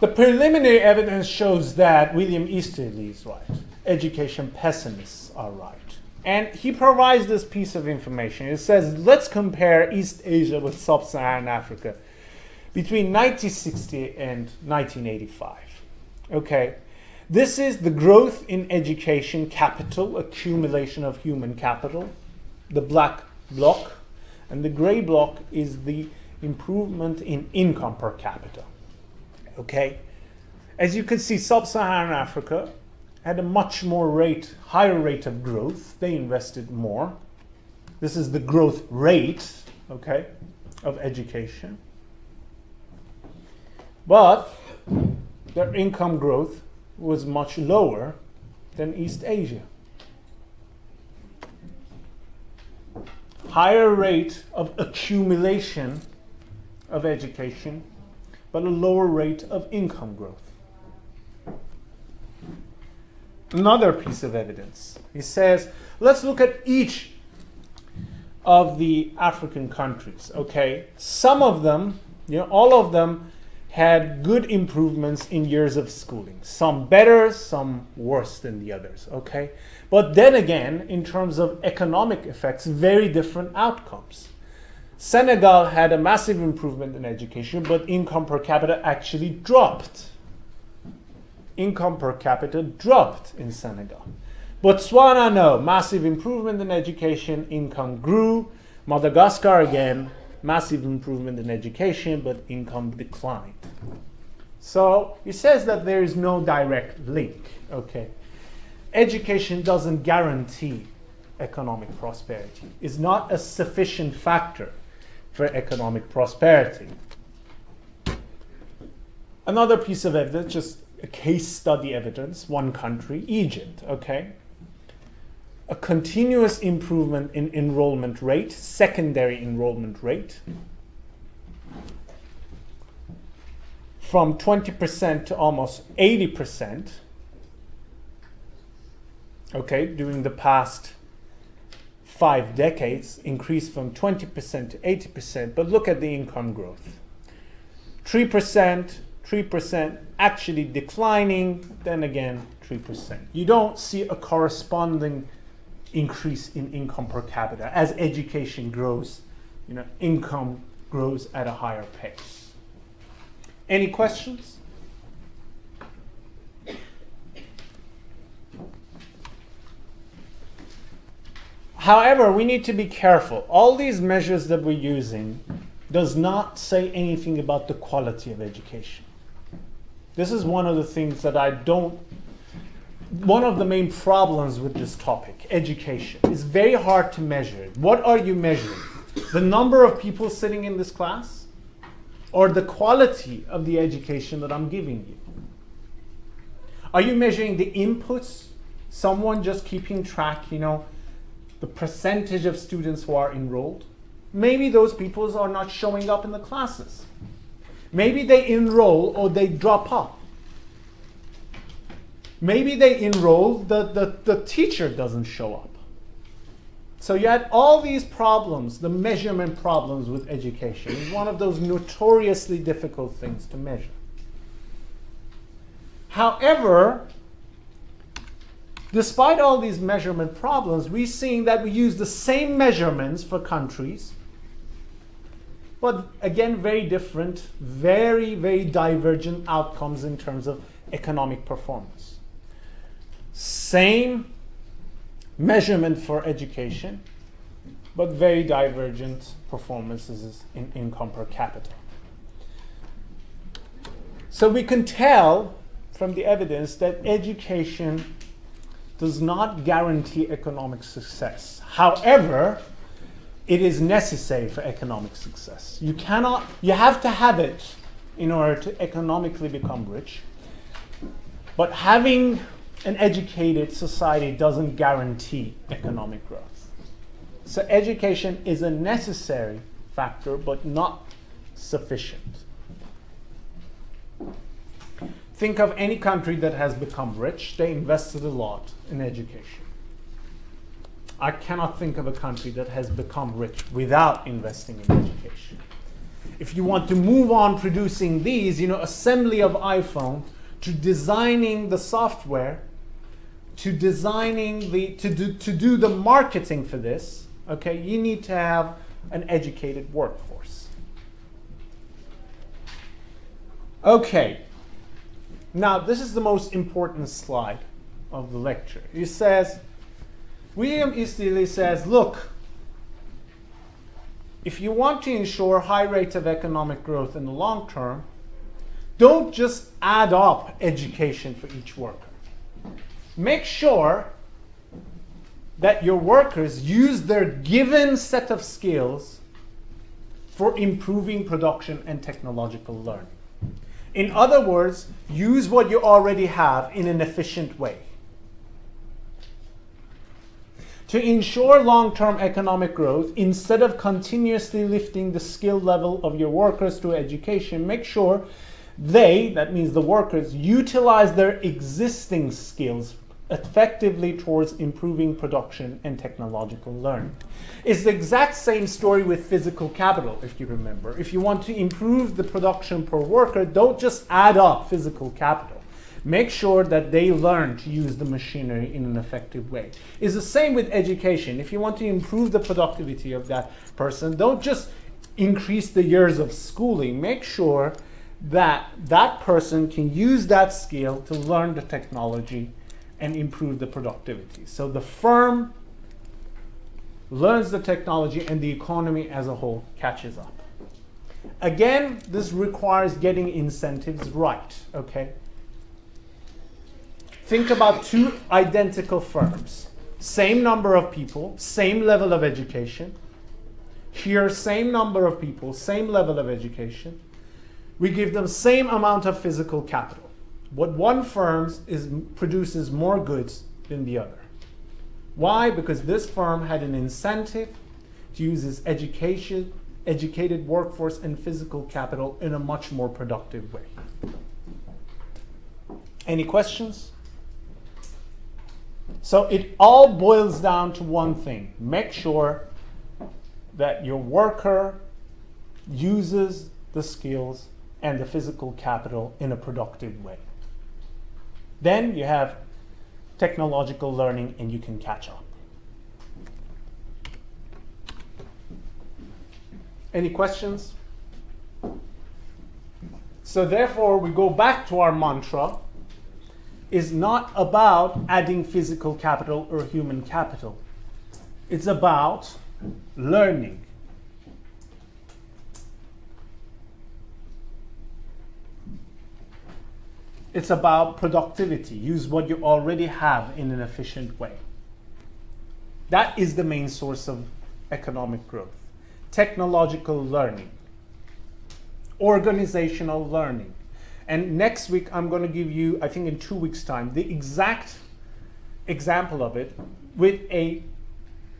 The preliminary evidence shows that William Easterly is right. Education pessimists are right. And he provides this piece of information. It says, let's compare East Asia with Sub-Saharan Africa between 1960 and 1985. Okay, this is the growth in education capital, accumulation of human capital, the black block, and the gray block is the improvement in income per capita. Okay, as you can see, Sub-Saharan Africa had a much higher rate of growth. They invested more. This is the growth rate, okay, of education. But their income growth was much lower than East Asia. Higher rate of accumulation of education, but a lower rate of income growth. Another piece of evidence. He says, let's look at each of the African countries, okay? Some of them, all of them had good improvements in years of schooling. Some better, some worse than the others, okay? But then again, in terms of economic effects, very different outcomes. Senegal had a massive improvement in education, but income per capita actually dropped. Income per capita dropped in Senegal. Botswana, no, massive improvement in education, income grew. Madagascar, again, massive improvement in education, but income declined. So he says that there is no direct link, okay? Education doesn't guarantee economic prosperity. It's not a sufficient factor for economic prosperity. Another piece of evidence, just a case study evidence, one country, Egypt, okay? A continuous improvement in enrollment rate, secondary enrollment rate, from 20% to almost 80%, okay, during the past 5 decades, increased from 20% to 80%, but look at the income growth. 3%, actually declining, then again 3%. You don't see a corresponding increase in income per capita. As education grows, income grows at a higher pace. Any questions? However, we need to be careful. All these measures that we're using does not say anything about the quality of education. This is one of the things that one of the main problems with this topic, education. It's very hard to measure it. What are you measuring? The number of people sitting in this class? Or the quality of the education that I'm giving you? Are you measuring the inputs? Someone just keeping track, the percentage of students who are enrolled? Maybe those people are not showing up in the classes. Maybe they enroll or they drop off. Maybe they enroll, the teacher doesn't show up. So you had all these problems, the measurement problems with education. It's one of those notoriously difficult things to measure. However, despite all these measurement problems, we're seeing that we use the same measurements for countries, but again, very different, very, very divergent outcomes in terms of economic performance. Same measurement for education, but very divergent performances in income per capita. So we can tell from the evidence that education does not guarantee economic success. However, it is necessary for economic success. You have to have it in order to economically become rich. But having an educated society doesn't guarantee economic growth. So education is a necessary factor, but not sufficient. Think of any country that has become rich. They invested a lot in education. I cannot think of a country that has become rich without investing in education. If you want to move on producing these, assembly of iPhone, to designing the software, to designing to do the marketing for this, okay, you need to have an educated workforce. Okay, now this is the most important slide of the lecture. It says, William Easterly says, look, if you want to ensure high rates of economic growth in the long term, don't just add up education for each worker. Make sure that your workers use their given set of skills for improving production and technological learning. In other words, use what you already have in an efficient way. To ensure long-term economic growth, instead of continuously lifting the skill level of your workers through education, make sure they, that means the workers, utilize their existing skills effectively towards improving production and technological learning. It's the exact same story with physical capital, if you remember. If you want to improve the production per worker, don't just add up physical capital. Make sure that they learn to use the machinery in an effective way. It's the same with education. If you want to improve the productivity of that person, don't just increase the years of schooling. Make sure that that person can use that skill to learn the technology and improve the productivity. So the firm learns the technology and the economy as a whole catches up. Again, this requires getting incentives right, okay? Think about two identical firms. Same number of people, same level of education. Here, same number of people, same level of education. We give them same amount of physical capital. What one firm produces more goods than the other. Why? Because this firm had an incentive to use its educated workforce and physical capital in a much more productive way. Any questions? So it all boils down to one thing. Make sure that your worker uses the skills and the physical capital in a productive way. Then you have technological learning and you can catch up. Any questions? So therefore, we go back to our mantra. Is not about adding physical capital or human capital. It's about learning. It's about productivity. Use what you already have in an efficient way. That is the main source of economic growth. Technological learning. Organizational learning. And next week, I'm going to give you, I think in 2 weeks' time, the exact example of it with a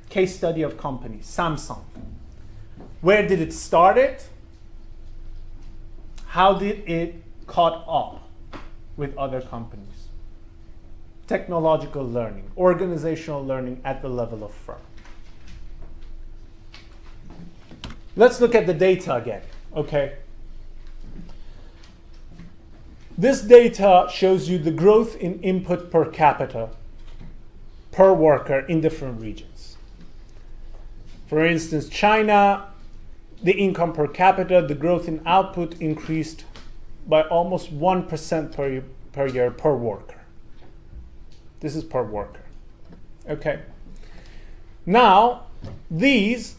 case study of company, Samsung. Where did it start it? How did it caught up with other companies? Technological learning, organizational learning at the level of firm. Let's look at the data again, okay? This data shows you the growth in input per capita per worker in different regions. For instance, China, the income per capita, the growth in output increased by almost 1% per year per worker. This is per worker. Okay. Now, these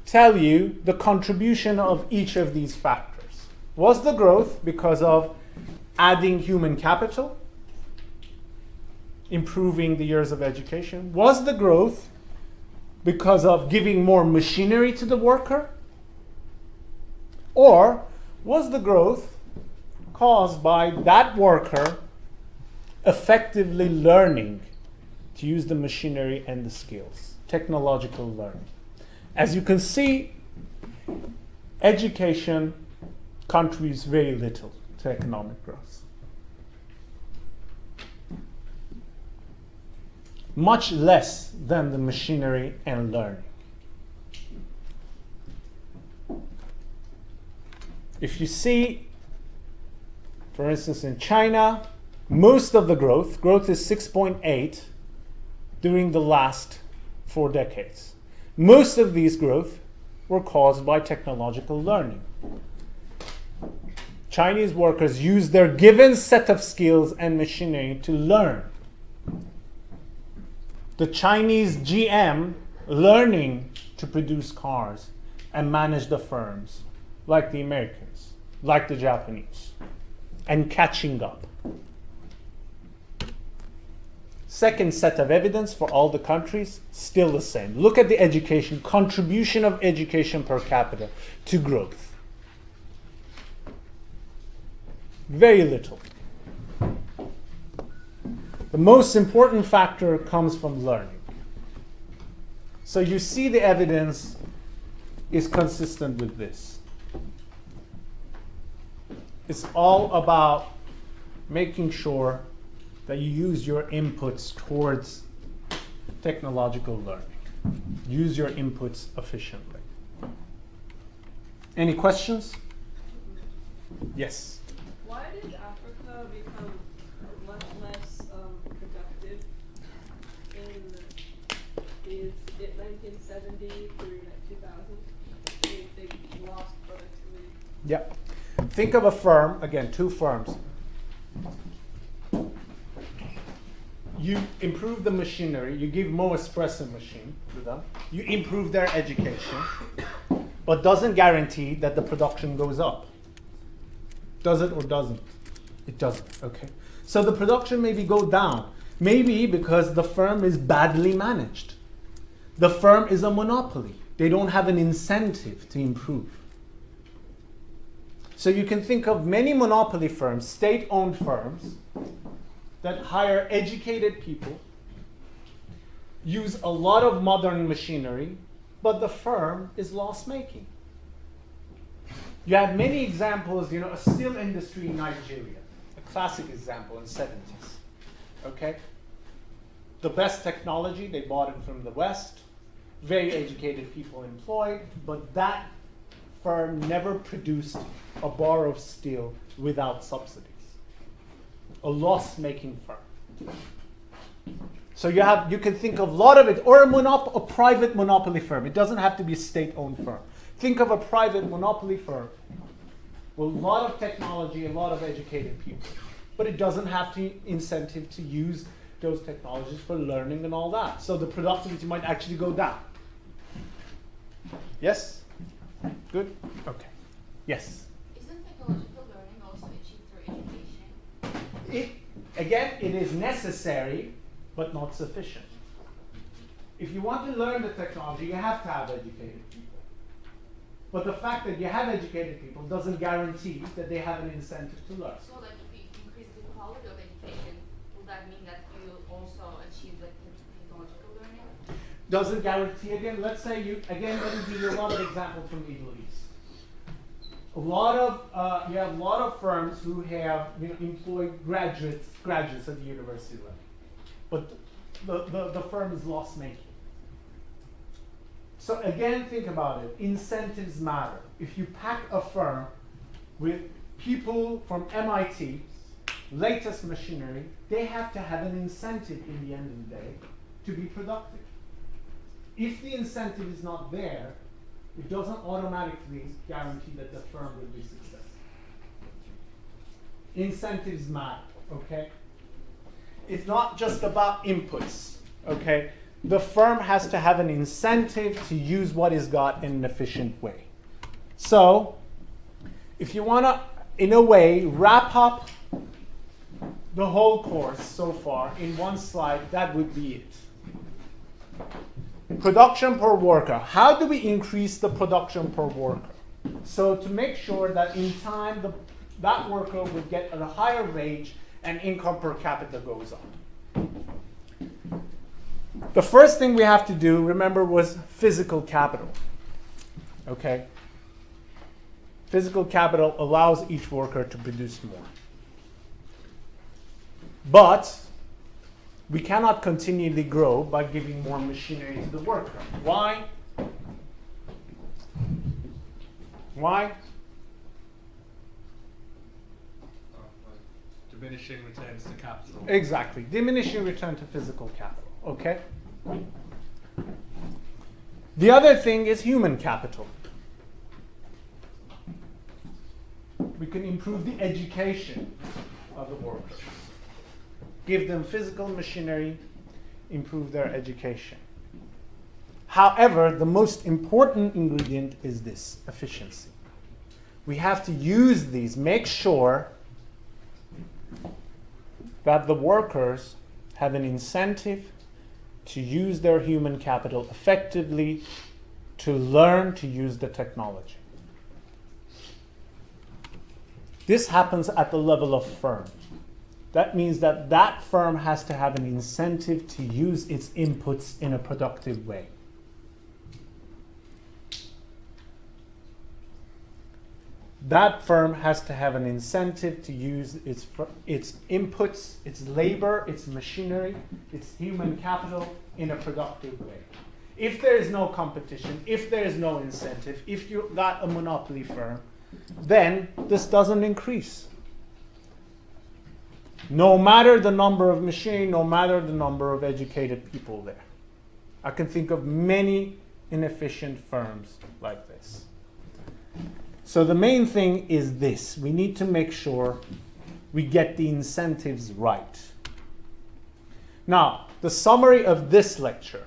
tell you the contribution of each of these factors. Was the growth because of adding human capital, improving the years of education? Was the growth because of giving more machinery to the worker? Or was the growth caused by that worker effectively learning to use the machinery and the skills, technological learning? As you can see, education contributes very little to economic growth. Much less than the machinery and learning. If you see, for instance, in China, most of the growth is 6.8 during the last 4 decades. Most of these growth were caused by technological learning. Chinese workers use their given set of skills and machinery to learn. The Chinese GM learning to produce cars and manage the firms like the Americans, like the Japanese, and catching up. Second set of evidence for all the countries, still the same. Look at the education, contribution of education per capita to growth. Very little. The most important factor comes from learning. So you see the evidence is consistent with this. It's all about making sure that you use your inputs towards technological learning. Use your inputs efficiently. Any questions? Yes? Why did Africa become much less productive in 1970 through 2000? They lost productivity. Yeah. Think of a firm, again, 2 firms. You improve the machinery, you give more espresso machine to them, you improve their education, but doesn't guarantee that the production goes up. Does it or doesn't? It doesn't, okay. So the production maybe go down, maybe because the firm is badly managed. The firm is a monopoly. They don't have an incentive to improve. So you can think of many monopoly firms, state-owned firms, that hire educated people, use a lot of modern machinery, but the firm is loss-making. You have many examples, a steel industry in Nigeria, a classic example in the 70s, okay? The best technology, they bought it from the West, very educated people employed, but that firm never produced a bar of steel without subsidies. A loss-making firm. So you can think of a lot of it, or a private monopoly firm. It doesn't have to be a state-owned firm. Think of a private monopoly firm with a lot of technology, a lot of educated people. But it doesn't have the incentive to use those technologies for learning and all that. So the productivity might actually go down. Yes? Good? Okay. Yes? Isn't technological learning also achieved through education? It is necessary, but not sufficient. If you want to learn the technology, you have to have educated people. But the fact that you have educated people doesn't guarantee that they have an incentive to learn. So that if you increase the quality of education, will that mean that you also achieve the technological learning? Doesn't guarantee again. Let's say let me give you a lot of examples from the Middle East. You have a lot of firms who have employed graduates at the university level, but the firm is loss making. So again, think about it. Incentives matter. If you pack a firm with people from MIT, latest machinery, they have to have an incentive in the end of the day to be productive. If the incentive is not there, it doesn't automatically guarantee that the firm will be successful. Incentives matter, okay? It's not just about inputs, okay? The firm has to have an incentive to use what is got in an efficient way. So, if you want to, in a way, wrap up the whole course so far in one slide, that would be it. Production per worker. How do we increase the production per worker? So to make sure that in time that worker would get a higher wage and income per capita goes up. The first thing we have to do, remember, was physical capital. Okay? Physical capital allows each worker to produce more. But we cannot continually grow by giving more machinery to the worker. Why? Why? Diminishing returns to capital. Exactly. Diminishing return to physical capital. Okay? The other thing is human capital. We can improve the education of the workers. Give them physical machinery, improve their education. However, the most important ingredient is this, efficiency. We have to use these, make sure that the workers have an incentive to use their human capital effectively, to learn to use the technology. This happens at the level of firm. That means that that firm has to have an incentive to use its inputs in a productive way. That firm has to have an incentive to use its inputs, its labor, its machinery, its human capital in a productive way. If there is no competition, if there is no incentive, if you've got a monopoly firm, then this doesn't increase. No matter the number of machines, no matter the number of educated people there. I can think of many inefficient firms like this. So the main thing is this. We need to make sure we get the incentives right. Now, the summary of this lecture.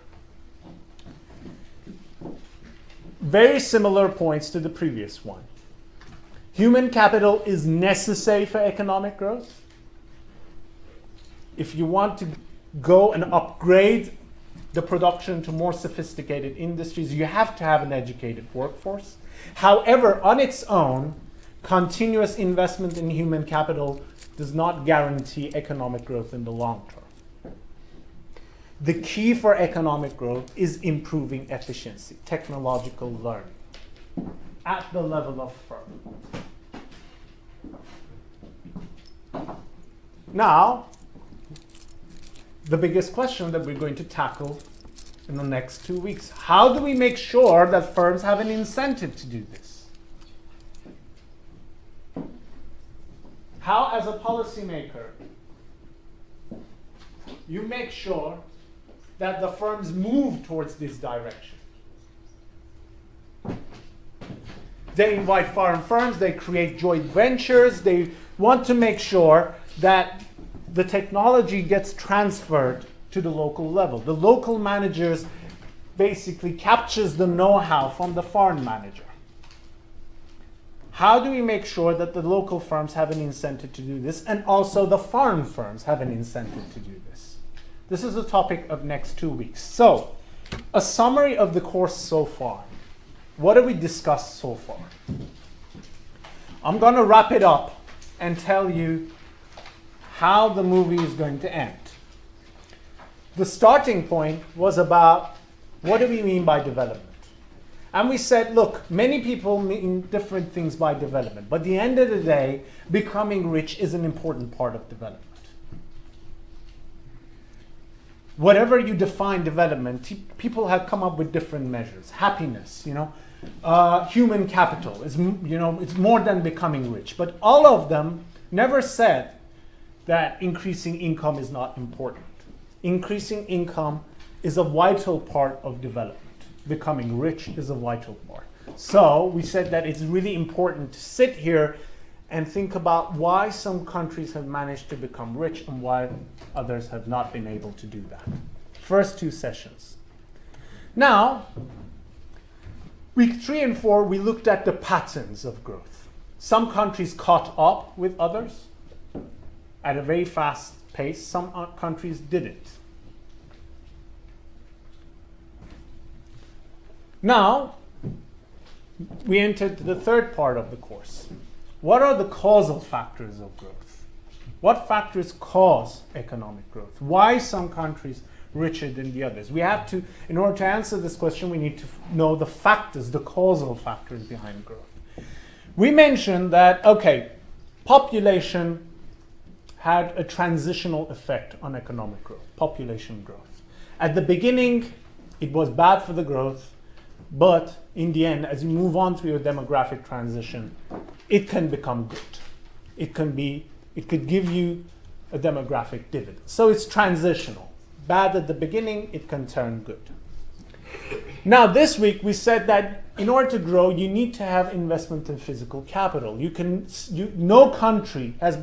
Very similar points to the previous one. Human capital is necessary for economic growth. If you want to go and upgrade the production to more sophisticated industries, you have to have an educated workforce. However, on its own, continuous investment in human capital does not guarantee economic growth in the long term. The key for economic growth is improving efficiency, technological learning, at the level of firm. Now, the biggest question that we're going to tackle in the next 2 weeks. How do we make sure that firms have an incentive to do this? How, as a policymaker, you make sure that the firms move towards this direction? They invite foreign firms, they create joint ventures, they want to make sure that the technology gets transferred to the local level. The local managers basically captures the know-how from the foreign manager. How do we make sure that the local firms have an incentive to do this, and also the foreign firms have an incentive to do this? This is the topic of next 2 weeks. So, a summary of the course so far. What have we discussed so far? I'm going to wrap it up and tell you how the movie is going to end. The starting point was about what do we mean by development? And we said, look, many people mean different things by development, but at the end of the day, becoming rich is an important part of development. Whatever you define development, people have come up with different measures. Happiness, human capital is, it's more than becoming rich. But all of them never said that increasing income is not important. Increasing income is a vital part of development. Becoming rich is a vital part. So we said that it's really important to sit here and think about why some countries have managed to become rich and why others have not been able to do that. First 2 sessions. Now, week 3 and 4, we looked at the patterns of growth. Some countries caught up with others at a very fast pace. Some countries didn't. Now, we entered the third part of the course. What are the causal factors of growth? What factors cause economic growth? Why some countries richer than the others? We have to, in order to answer this question, we need to know the factors, the causal factors behind growth. We mentioned that, population had a transitional effect on economic growth, population growth. At the beginning, it was bad for the growth, but in the end, as you move on through your demographic transition, it can become good. It can be It could give you a demographic dividend. So it's transitional. Bad at the beginning, it can turn good. Now, this week we said that in order to grow, you need to have investment in physical capital. No country has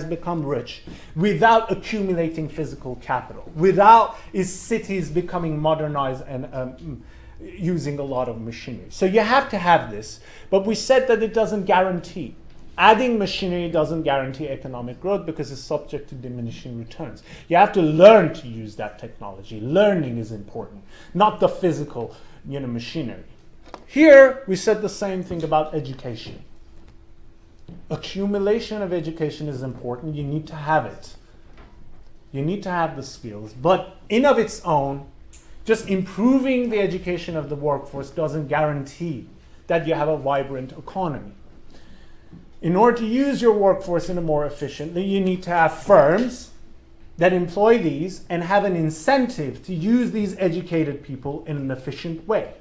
become rich without accumulating physical capital, without its cities becoming modernized and using a lot of machinery. So you have to have this, but we said that it doesn't guarantee. Adding machinery doesn't guarantee economic growth because it's subject to diminishing returns. You have to learn to use that technology. Learning is important, not the physical, machinery. Here, we said the same thing about education. Accumulation of education is important. You need to have it. You need to have the skills. But in of its own, just improving the education of the workforce doesn't guarantee that you have a vibrant economy. In order to use your workforce in a more efficiently, you need to have firms that employ these and have an incentive to use these educated people in an efficient way.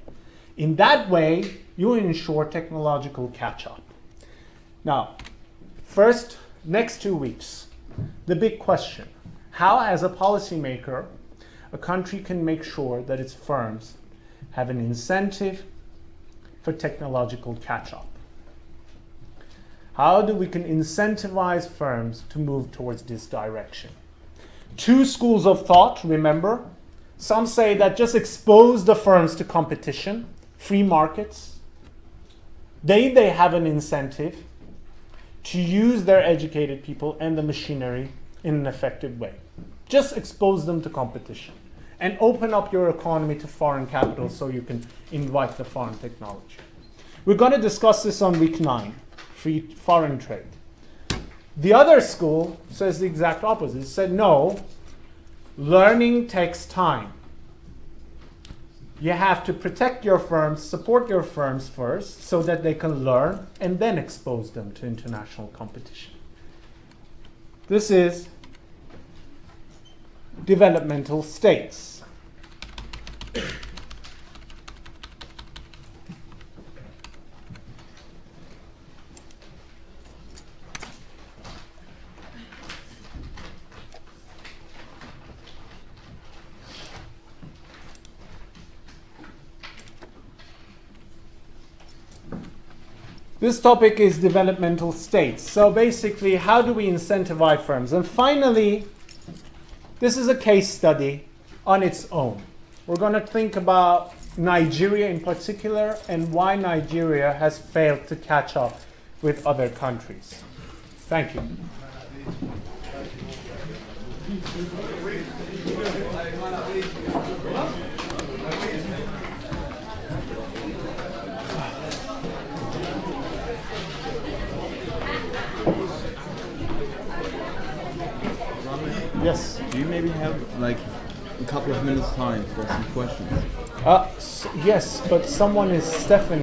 In that way, you ensure technological catch-up. Now, first, next 2 weeks, the big question: how, as a policymaker, a country can make sure that its firms have an incentive for technological catch-up? How do we can incentivize firms to move towards this direction? Two schools of thought, remember. Some say that just expose the firms to competition, free markets. They have an incentive to use their educated people and the machinery in an effective way. Just expose them to competition and open up your economy to foreign capital so you can invite the foreign technology. We're going to discuss this on week 9. Foreign trade. The other school says the exact opposite. It said, no, learning takes time. You have to protect your firms, support your firms first so that they can learn and then expose them to international competition. This is developmental states. This topic is developmental states. So basically, how do we incentivize firms? And finally, this is a case study on its own. We're going to think about Nigeria in particular and why Nigeria has failed to catch up with other countries. Thank you. Yes. Do you maybe have like a couple of minutes time for some questions? Yes, but someone is Stefan.